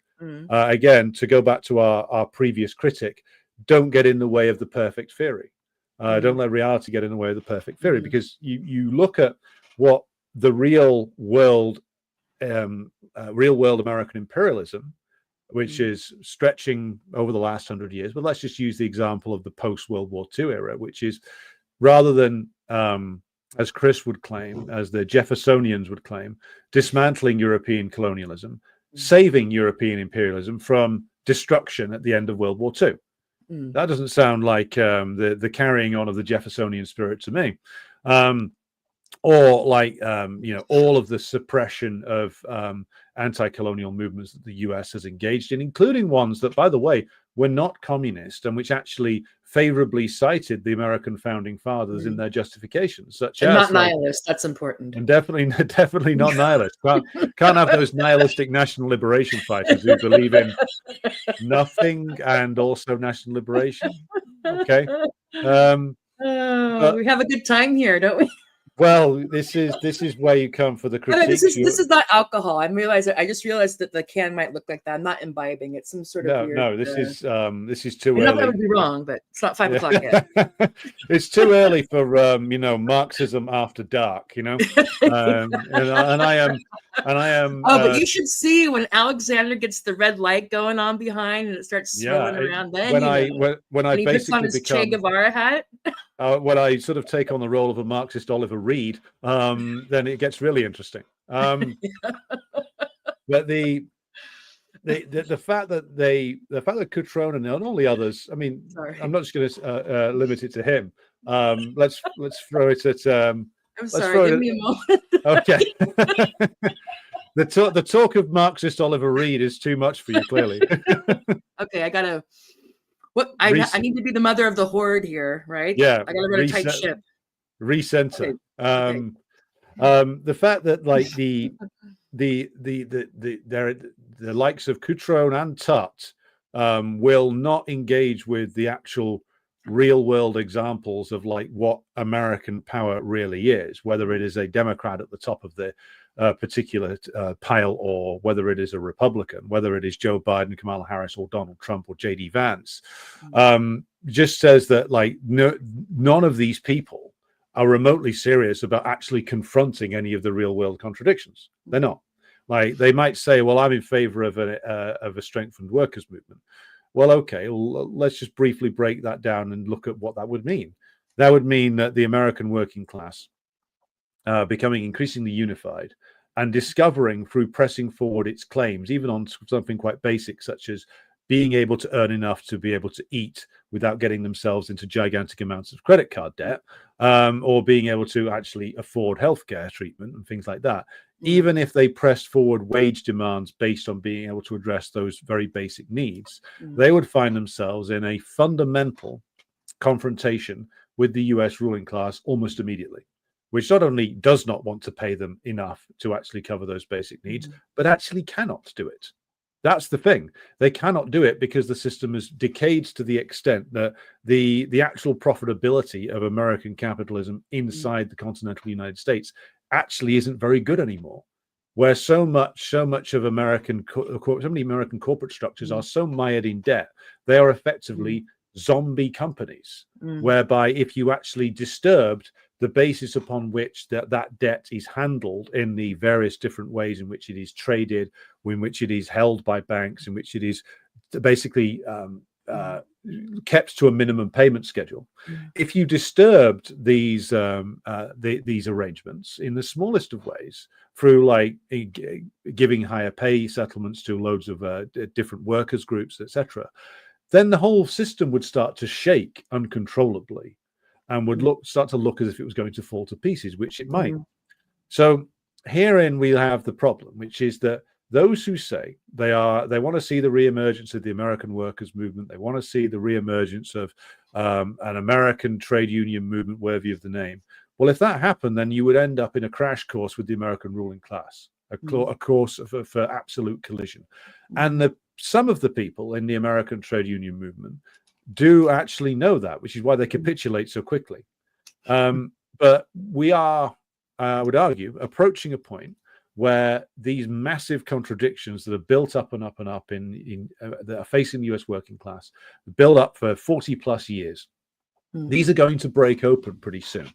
Again, to go back to our previous critic, don't get in the way of the perfect theory. Don't let reality get in the way of the perfect theory, because you look at what the real world American imperialism, which is stretching over the last 100 years. But let's just use the example of the post-World War II era, which is rather than, as Chris would claim, as the Jeffersonians would claim, dismantling European colonialism, saving European imperialism from destruction at the end of World War II. That doesn't sound like the carrying on of the Jeffersonian spirit to me. Or like, all of the suppression of anti-colonial movements that the US has engaged in, including ones that, by the way, were not communist and which actually favorably cited the American founding fathers in their justifications, such as not nihilist. That's important. And definitely not nihilist. Can't have those nihilistic national liberation fighters who believe in nothing and also national liberation. Okay. We have a good time here, don't we? Well, this is where you come for the critique. This is not alcohol. I just realized that the can might look like that. I'm not imbibing. It's some sort of weird. No, this is too early. Not that I would be wrong, but it's not 5 o'clock yet. It's too early for Marxism after dark. And I am. Oh, but you should see when Alexander gets the red light going on behind and it starts swirling around. Then when I he basically on his Che Guevara hat. When I sort of take on the role of a Marxist Oliver Reed, then it gets really interesting. But the fact that Cutrone and all the others, I mean, I'm not just going to limit it to him. Let's throw it at. I'm sorry. Give me a moment. Okay. The talk of Marxist Oliver Reed is too much for you, clearly. Okay, I gotta. What I need to be the mother of the horde here, right? Yeah, I gotta run a tight ship. Recenter. Okay. The fact that like the likes of Cutrone and Tut will not engage with the actual real world examples of like what American power really is, whether it is a Democrat at the top of the particular pile, or whether it is a Republican, whether it is Joe Biden, Kamala Harris, or Donald Trump, or J.D. Vance, just says that like none of these people are remotely serious about actually confronting any of the real world contradictions. They're not. Like they might say, well, I'm in favor of a strengthened workers' movement. Well, okay, let's just briefly break that down and look at what that would mean. That would mean that the American working class becoming increasingly unified and discovering through pressing forward its claims, even on something quite basic, such as being able to earn enough to be able to eat without getting themselves into gigantic amounts of credit card debt, or being able to actually afford healthcare treatment and things like that. even if they pressed forward wage demands based on being able to address those very basic needs, they would find themselves in a fundamental confrontation with the US ruling class almost immediately, which not only does not want to pay them enough to actually cover those basic needs, but actually cannot do it. That's the thing. They cannot do it because the system has decayed to the extent that the actual profitability of American capitalism inside the continental United States actually isn't very good anymore. Where so much of American, so many American corporate structures are so mired in debt, they are effectively zombie companies, whereby if you actually disturbed the basis upon which that debt is handled in the various different ways in which it is traded, in which it is held by banks, in which it is basically kept to a minimum payment schedule. If you disturbed these arrangements in the smallest of ways, through like giving higher pay settlements to loads of different workers groups, etc., then the whole system would start to shake uncontrollably and would start to look as if it was going to fall to pieces, which it might. So herein we have the problem, which is that those who say they want to see the reemergence of the American workers' movement, they want to see the reemergence of an American trade union movement worthy of the name. Well, if that happened, then you would end up in a crash course with the American ruling class, a course for absolute collision. And some of the people in the American trade union movement do actually know that, which is why they capitulate so quickly. But we are, I would argue, approaching a point where these massive contradictions that are built up and up and up that are facing the US working class, build up for 40 plus years. These are going to break open pretty soon.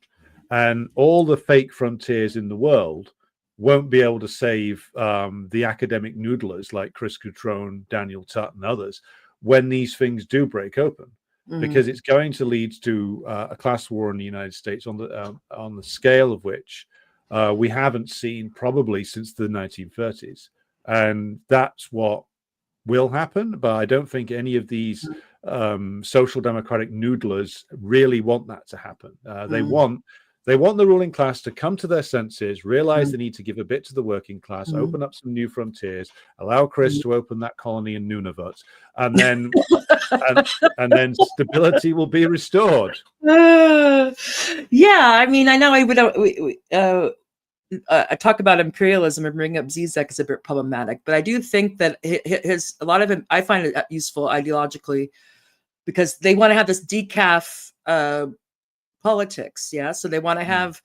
And all the fake frontiers in the world won't be able to save the academic noodlers like Chris Cutrone, Daniel Tutt, and others when these things do break open, because it's going to lead to a class war in the United States on the scale of which we haven't seen probably since the 1930s. And that's what will happen. But I don't think any of these social democratic noodlers really want that to happen. They want the ruling class to come to their senses, realize they need to give a bit to the working class, open up some new frontiers, allow Chris to open that colony in Nunavut, and then and then stability will be restored. Yeah, I mean, I know I would I talk about imperialism and bring up Zizek is a bit problematic, but I do think that a lot of him, I find it useful ideologically, because they want to have this decaf politics. Yeah. So they want to have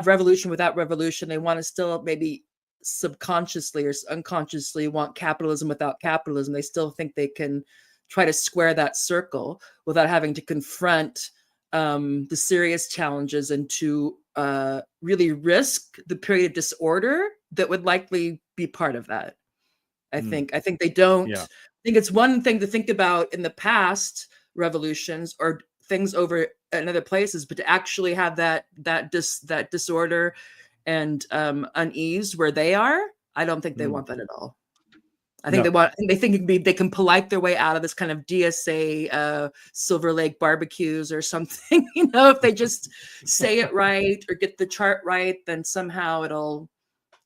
revolution without revolution. They want to still maybe subconsciously or unconsciously want capitalism without capitalism. They still think they can try to square that circle without having to confront the serious challenges and to really risk the period of disorder that would likely be part of that. I think they don't. I think it's one thing to think about in the past revolutions or things over in other places, but to actually have that disorder and unease where they are, I don't think they want that at all. I think they think they can polite their way out of this kind of DSA Silver Lake barbecues or something. If they just say it right or get the chart right, then somehow it'll,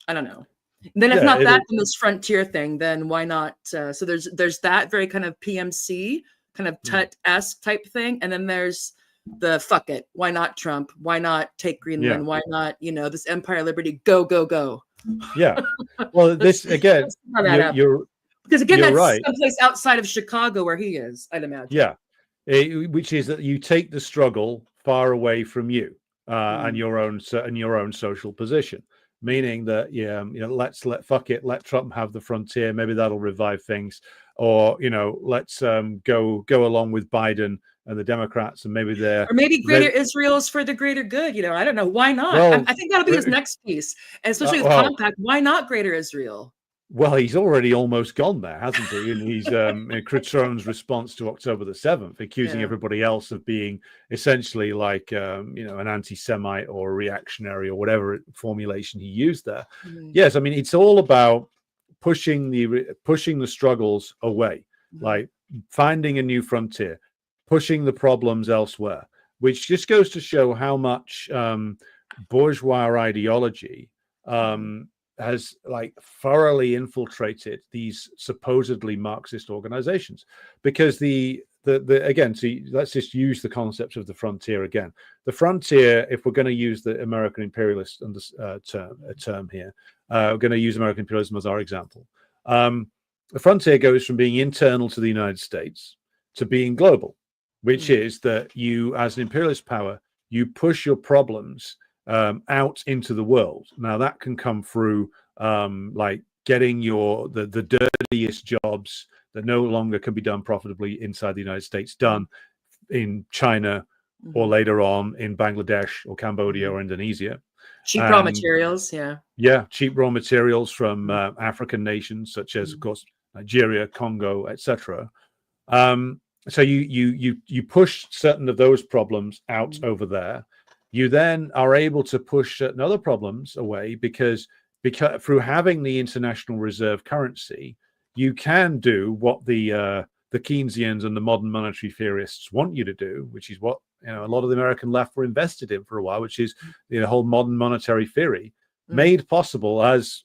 I don't know. And then if not that, then this frontier thing, then why not? So there's that very kind of PMC kind of Tut-esque type thing, and then there's the fuck it, why not Trump? Why not take Greenland? Why not this empire liberty? Go. Yeah. Well, this again, you're because again, that's right. Someplace outside of Chicago where he is, I'd imagine. Yeah, which is that you take the struggle far away from you and your own social position. Meaning that let Trump have the frontier. Maybe that'll revive things, or let's go along with Biden and the Democrats, and maybe greater Israel is for the greater good. I don't know, why not? Well, I think that'll be his next piece, and especially with Compact. Why not greater Israel? Well, he's already almost gone there, hasn't he? And he's Cutrone's response to October the 7th, accusing everybody else of being essentially like an anti-Semite or a reactionary or whatever formulation he used there. Yes, I mean it's all about pushing the struggles away, like finding a new frontier, pushing the problems elsewhere, which just goes to show how much bourgeois ideology like thoroughly infiltrated these supposedly Marxist organizations, because the again, see, let's just use the concept of the frontier again. The frontier, if we're going to use the American imperialist term here, we're going to use American imperialism as our example. The frontier goes from being internal to the United States to being global, which is that you, as an imperialist power, you push your problems out into the world. Now that can come through like getting the dirtiest jobs that no longer can be done profitably inside the United States done in China or later on in Bangladesh or Cambodia or Indonesia. Cheap raw materials, cheap raw materials from African nations such as, of course, Nigeria, Congo, etc. So you push certain of those problems out over there. You then are able to push certain other problems away because through having the international reserve currency, you can do what the Keynesians and the modern monetary theorists want you to do, which is what a lot of the American left were invested in for a while, which is the whole modern monetary theory, made possible, as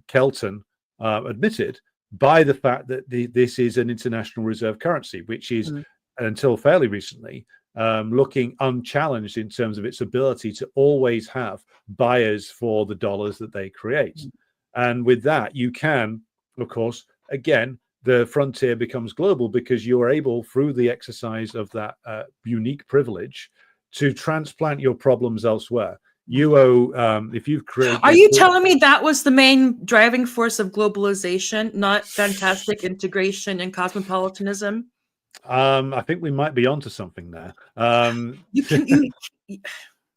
Kelton admitted, by the fact that this is an international reserve currency, which is until fairly recently looking unchallenged in terms of its ability to always have buyers for the dollars that they create. And with that, you can, of course, again, the frontier becomes global because you are able, through the exercise of that unique privilege, to transplant your problems elsewhere. You owe, if you've created... Are you telling me that was the main driving force of globalization, not fantastic integration and cosmopolitanism? I think we might be onto something there.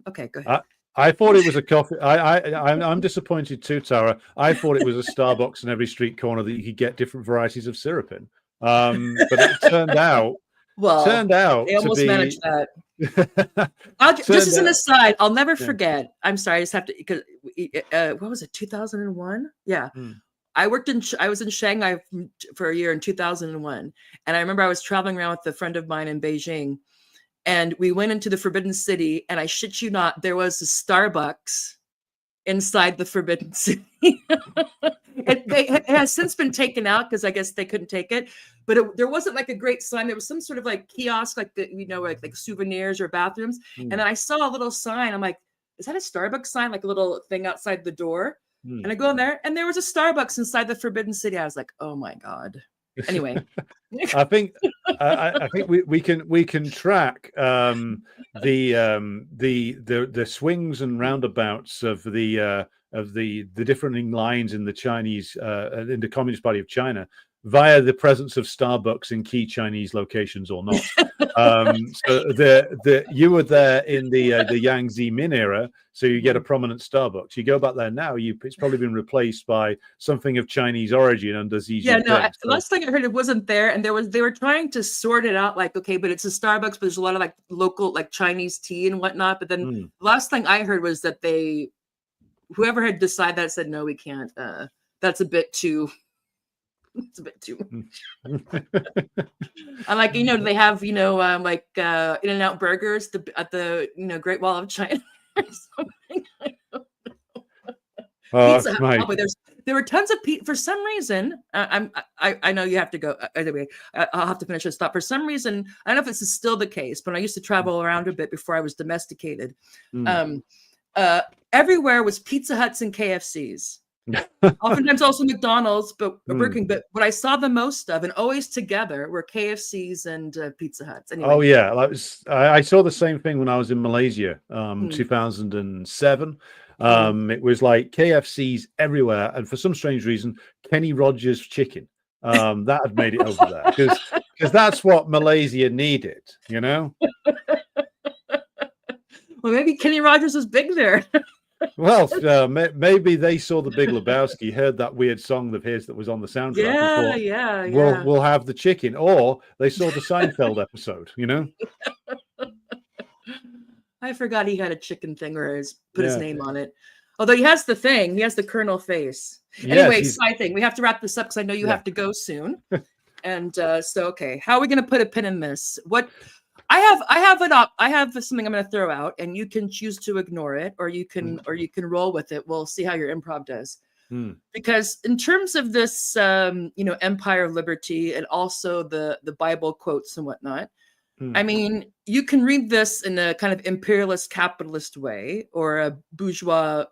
Okay, go ahead. I thought it was a coffee. I'm disappointed too, Tara. I thought it was a Starbucks in every street corner that you could get different varieties of syrup in. But it turned out. They almost managed that. Just as an aside, I'll never forget. I'm sorry, I just have to, because what was it, 2001? Yeah. I was in Shanghai for a year in 2001. And I remember I was traveling around with a friend of mine in Beijing, and we went into the Forbidden City, and I shit you not, there was a Starbucks inside the Forbidden City. It has since been taken out because I guess they couldn't take it, but there wasn't like a great sign. There was some sort of like kiosk, like like souvenirs or bathrooms. And I saw a little sign. I'm like, is that a Starbucks sign? Like a little thing outside the door. And I go in there, and there was a Starbucks inside the Forbidden City. I was like, oh my God. Anyway, I think we can track the swings and roundabouts of the differing lines in the Chinese in the Communist Party of China via the presence of Starbucks in key Chinese locations or not. So you were there in the Yang Zemin era, so you get a prominent Starbucks. You go back there now, it's probably been replaced by something of Chinese origin under Xi Jinping. Yeah, no. Last thing I heard, it wasn't there, and they were trying to sort it out. Like, okay, but it's a Starbucks, but there's a lot of like local like Chinese tea and whatnot. But then the last thing I heard was that whoever had decided that said no, we can't. That's a bit too. It's a bit too. I'm like, they have, like In-N-Out burgers at the Great Wall of China or something. I don't know. Pizza Hut, there were tons of pizza for some reason. I know you have to go. Anyway, I'll have to finish this thought. For some reason, I don't know if this is still the case, but I used to travel around a bit before I was domesticated. Everywhere was Pizza Huts and KFCs. Oftentimes also McDonald's, but Burger King. But what I saw the most of, and always together, were KFCs and Pizza Huts. Anyway. Oh yeah, I saw the same thing when I was in Malaysia, 2007. It was like KFCs everywhere, and for some strange reason, Kenny Rogers chicken. That had made it over there because that's what Malaysia needed, Well, maybe Kenny Rogers was big there. Well, maybe they saw the Big Lebowski, heard that weird song of his that was on the soundtrack. Yeah. We'll have the chicken, or they saw the Seinfeld episode. I forgot he had a chicken thing or put his name on it. Although he has the thing, he has the Colonel face. Anyway, side thing. We have to wrap this up because I know you have to go soon. And okay, how are we going to put a pin in this? I have something I'm going to throw out, and you can choose to ignore it, or you can roll with it. We'll see how your improv does. Because in terms of this, empire of liberty, and also the Bible quotes and whatnot, I mean, you can read this in a kind of imperialist capitalist way, or a bourgeois,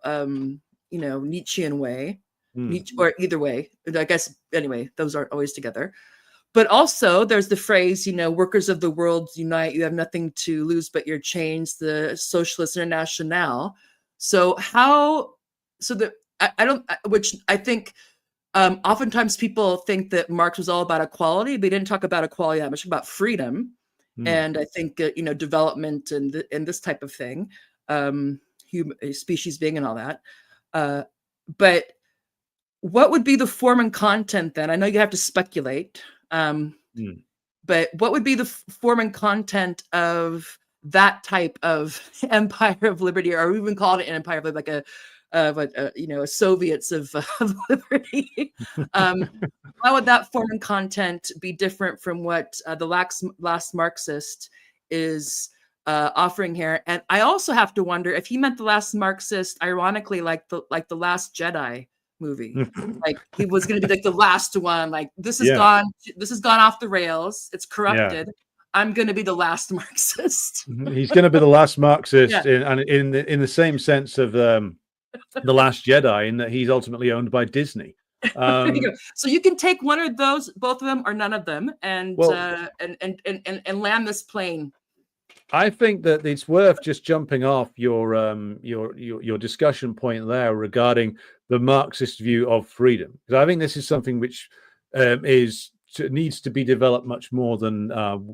Nietzschean way, or either way. I guess anyway, those aren't always together. But also, there's the phrase, workers of the world unite. You have nothing to lose but your chains. The Socialist Internationale. So which I think. Oftentimes people think that Marx was all about equality, but he didn't talk about equality that much, about freedom. And I think, development and this type of thing, species being and all that. But what would be the form and content then? I know you have to speculate, but what would be the form and content of that type of empire of liberty, or even call it an empire of like a Soviets of liberty? How would that form and content be different from what the last Marxist is offering here? And I also have to wonder if he meant the last Marxist, ironically, like the Last Jedi movie, like he was going to be like the last one. Like this has gone off the rails. It's corrupted. Yeah. I'm going to be the last Marxist. He's going to be the last Marxist, in the same sense of the Last Jedi, in that he's ultimately owned by Disney. So you can take one of those, both of them, or none of them, and land this plane. I think that it's worth just jumping off your discussion point there regarding the Marxist view of freedom, because I think this is something which needs to be developed much more than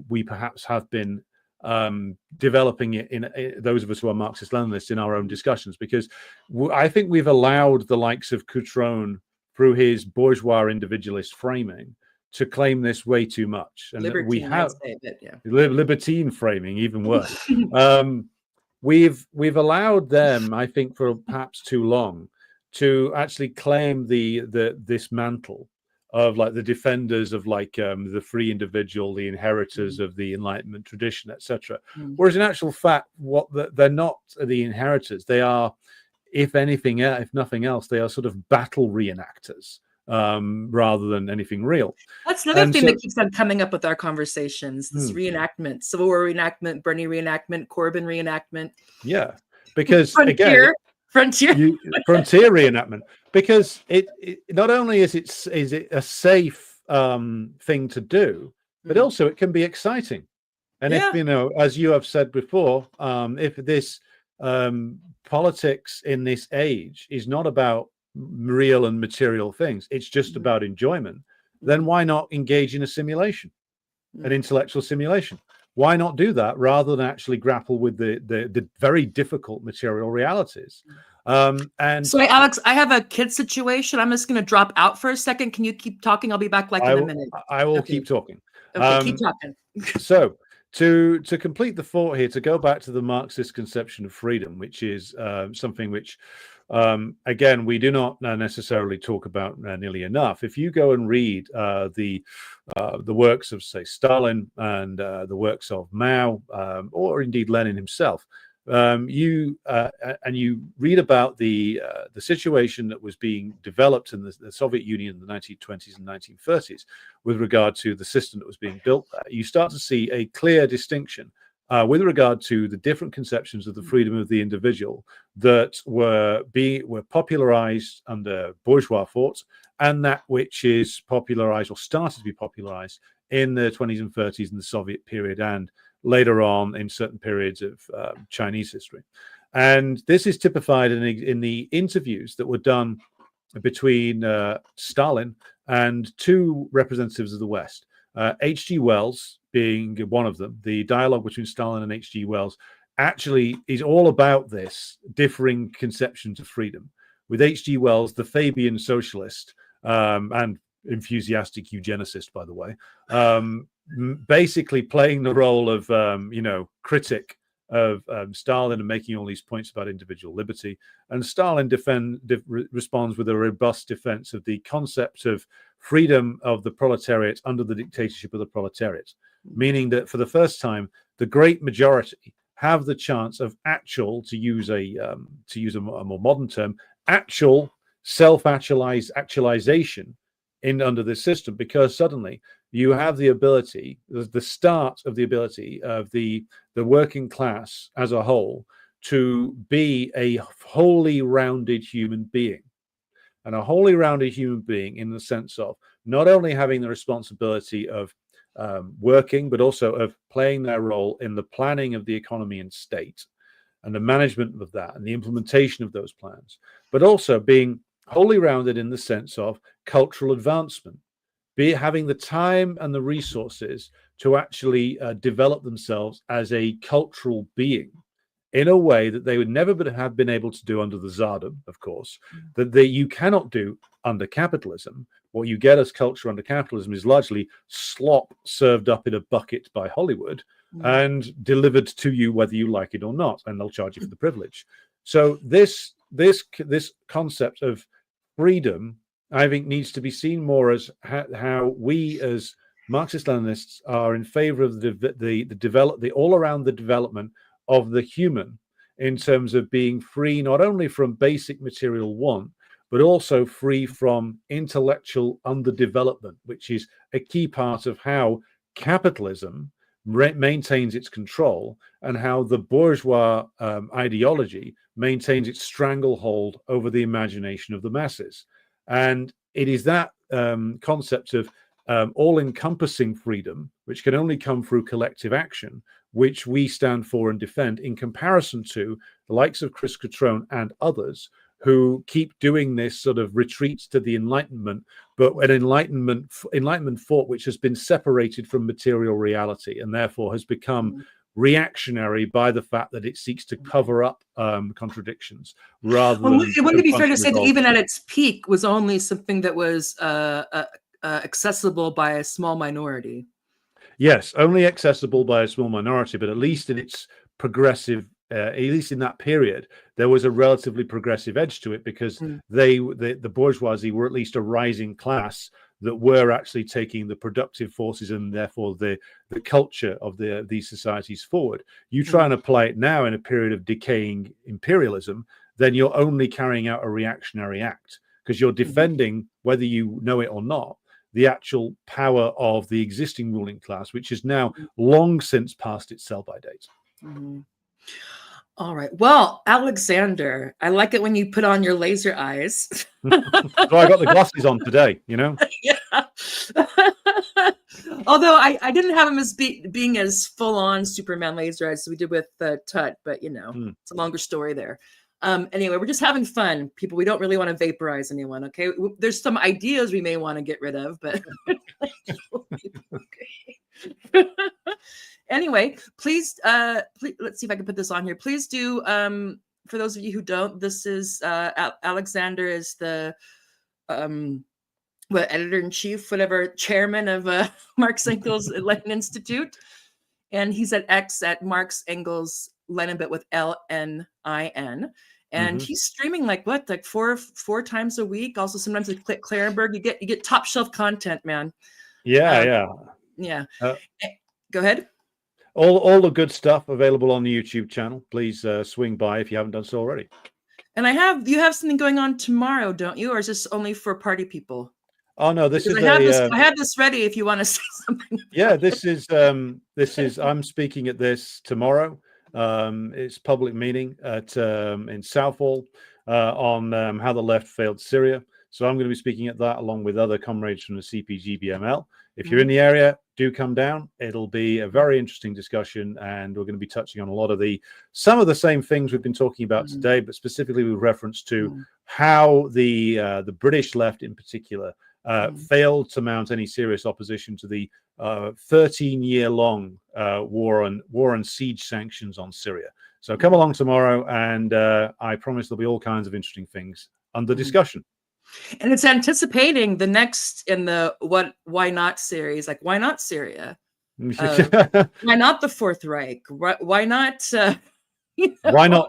we perhaps have been developing it in those of us who are Marxist-Leninists in our own discussions, because I think we've allowed the likes of Cutrone, through his bourgeois individualist framing, to claim this way too much. And libertine, we have libertine framing, even worse. We've allowed them, I think, for perhaps too long, to actually claim this mantle of like the defenders of like the free individual, the inheritors of the Enlightenment tradition, etc. Whereas in actual fact, they're not the inheritors. They are, if anything, if nothing else, they are sort of battle reenactors rather than anything real. That's another thing that keeps on coming up with our conversations. This reenactment, Civil War reenactment, Bernie reenactment, Corbyn reenactment. Yeah, because frontier reenactment. Because it not only is it a safe thing to do, but also it can be exciting. And if as you have said before, if this politics in this age is not about real and material things, it's just about enjoyment, then why not engage in a simulation, an intellectual simulation? Why not do that rather than actually grapple with the very difficult material realities? And so, Alex, I have a kid situation. I'm just going to drop out for a second. Can you keep talking? I'll be back in a minute. I will keep talking. Okay, keep talking. So to complete the thought here, to go back to the Marxist conception of freedom, which is something which, again, we do not necessarily talk about nearly enough. If you go and read the works of, say, Stalin and the works of Mao, or indeed Lenin himself, you read about the situation that was being developed in the Soviet Union in the 1920s and 1930s with regard to the system that was being built there, you start to see a clear distinction with regard to the different conceptions of the freedom of the individual that were popularized under bourgeois thought, and that which is popularized or started to be popularized in the 20s and 30s in the Soviet period, and later on in certain periods of Chinese history. And this is typified in the interviews that were done between Stalin and two representatives of the West, H.G. Wells being one of them. The dialogue between Stalin and H.G. Wells actually is all about this differing conceptions of freedom, with H.G. Wells, the Fabian socialist and enthusiastic eugenicist, by the way, basically playing the role of critic of Stalin and making all these points about individual liberty, and Stalin responds with a robust defense of the concept of freedom of the proletariat under the dictatorship of the proletariat, meaning that for the first time the great majority have the chance of actual, to use a more modern term, actual self-actualization in under this system, because suddenly you have the ability, the start of the ability of the working class as a whole to be a wholly rounded human being. And a wholly rounded human being in the sense of not only having the responsibility of working, but also of playing their role in the planning of the economy and state and the management of that and the implementation of those plans, but also being wholly rounded in the sense of cultural advancement, be having the time and the resources to actually develop themselves as a cultural being in a way that they would never have been able to do under the Tsardom, of course, that you cannot do under capitalism. What you get as culture under capitalism is largely slop served up in a bucket by Hollywood and delivered to you whether you like it or not, and they'll charge you for the privilege. So this concept of freedom, I think, needs to be seen more as how we as Marxist-Leninists are in favor of the all-around the development of the human in terms of being free not only from basic material want, but also free from intellectual underdevelopment, which is a key part of how capitalism maintains its control and how the bourgeois ideology maintains its stranglehold over the imagination of the masses. And it is that concept of all-encompassing freedom, which can only come through collective action, which we stand for and defend, in comparison to the likes of Chris Cutrone and others who keep doing this sort of retreats to the Enlightenment, but an Enlightenment thought which has been separated from material reality and therefore has become reactionary by the fact that it seeks to cover up contradictions rather than. It wouldn't be fair to say that even at its peak was only something that was accessible by a small minority. Yes, only accessible by a small minority, but at least in its progressive, at least in that period, there was a relatively progressive edge to it, because the bourgeoisie were at least a rising class that were actually taking the productive forces and therefore the culture of these societies forward. You try and apply it now in a period of decaying imperialism, then you're only carrying out a reactionary act, because you're defending, whether you know it or not, the actual power of the existing ruling class, which is now long since past its sell-by date. All right. Well, Alexander, I like it when you put on your laser eyes. So I got the glasses on today, you know? Yeah. Although I didn't have him as being as full-on Superman laser eyes as we did with Tut, but you know, it's a longer story there. Anyway, we're just having fun, people. We don't really want to vaporize anyone, okay? There's some ideas we may want to get rid of, but anyway, please, let's see if I can put this on here. Please do, for those of you who don't, this is Alexander is the editor-in-chief, whatever, chairman of Marx Engels Lenin Institute, and he's at X at Marx Engels Lenin, but with LNIN. And he's streaming like four times a week. Also, sometimes with Click Clarenberg, you get top shelf content, man. Yeah. Go ahead. All the good stuff available on the YouTube channel. Please swing by if you haven't done so already. And you have something going on tomorrow, don't you? Or is this only for party people? Oh no, this because is I have this ready if you want to say something. Yeah, this is I'm speaking at this tomorrow. It's public meeting at in Southall on how the left failed Syria. So I'm going to be speaking at that along with other comrades from the CPGBML. If you're in the area, do come down. It'll be a very interesting discussion, and we're going to be touching on a lot of some of the same things we've been talking about today, but specifically with reference to how the British left in particular failed to mount any serious opposition to the 13-year-long war and siege sanctions on Syria. So come along tomorrow, and I promise there'll be all kinds of interesting things under discussion. And it's anticipating the next in the why not series, like why not Syria? Why not the Fourth Reich? Why not?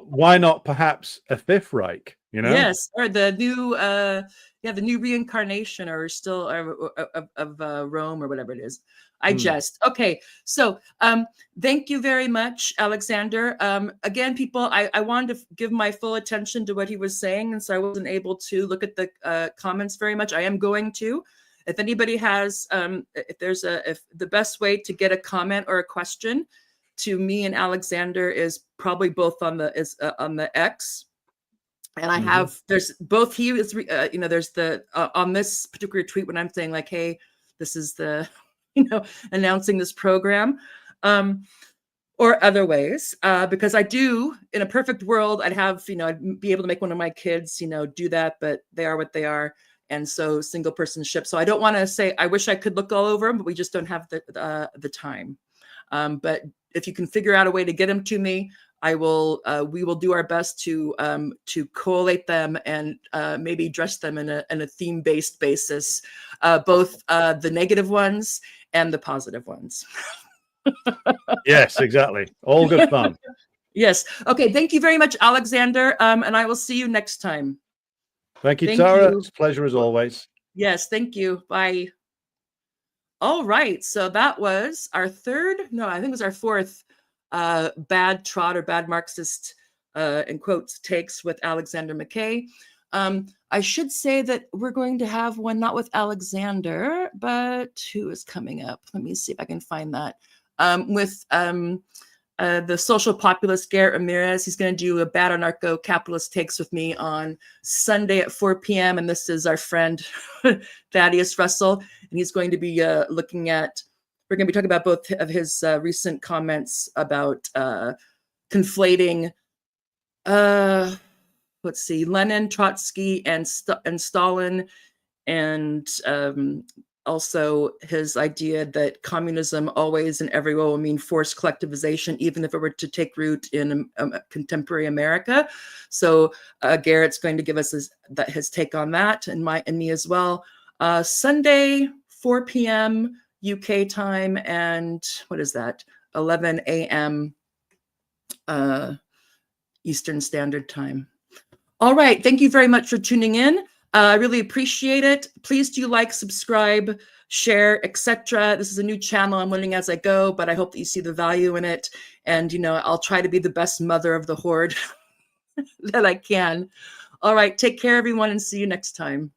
Why not perhaps a Fifth Reich? you know? Yes, or the new the new reincarnation, or still of Rome, or whatever it is. I jest. Okay, so thank you very much, Alexander. Again, people, I wanted to give my full attention to what he was saying, and so I wasn't able to look at the comments very much. I am going to. If anybody has, if the best way to get a comment or a question to me and Alexander is probably both on the X. And I have, there's both, he is, there's the, on this particular tweet when I'm saying like, hey, this is the, announcing this program, or other ways, because I do, in a perfect world, I'd have, I'd be able to make one of my kids, do that, but they are what they are. And so single person ship. So I don't want to say, I wish I could look all over them, but we just don't have the time. But if you can figure out a way to get them to me, I will. We will do our best to collate them and maybe dress them in a theme-based basis, both the negative ones and the positive ones. Yes, exactly. All good fun. Yes. Okay. Thank you very much, Alexander. And I will see you next time. Thank you, Tara. It's a pleasure as always. Yes. Thank you. Bye. All right. So that was our fourth bad trot or bad Marxist, in quotes, takes with Alexander McKay. I should say that we're going to have one not with Alexander, but who is coming up? Let me see if I can find that. With the social populist Garrett Ramirez. He's going to do a bad anarcho-capitalist takes with me on Sunday at 4 p.m. And this is our friend Thaddeus Russell. And he's going to be we're going to be talking about both of his recent comments about conflating, let's see, Lenin, Trotsky, and Stalin, and also his idea that communism always and everywhere will mean forced collectivization, even if it were to take root in contemporary America. So Garrett's going to give us his take on that, and me as well. Sunday, 4 p.m. UK time, and what is that? 11 a.m. Eastern Standard Time. All right. Thank you very much for tuning in. I really appreciate it. Please do like, subscribe, share, etc. This is a new channel. I'm learning as I go, but I hope that you see the value in it. And, I'll try to be the best mother of the horde that I can. All right. Take care, everyone, and see you next time.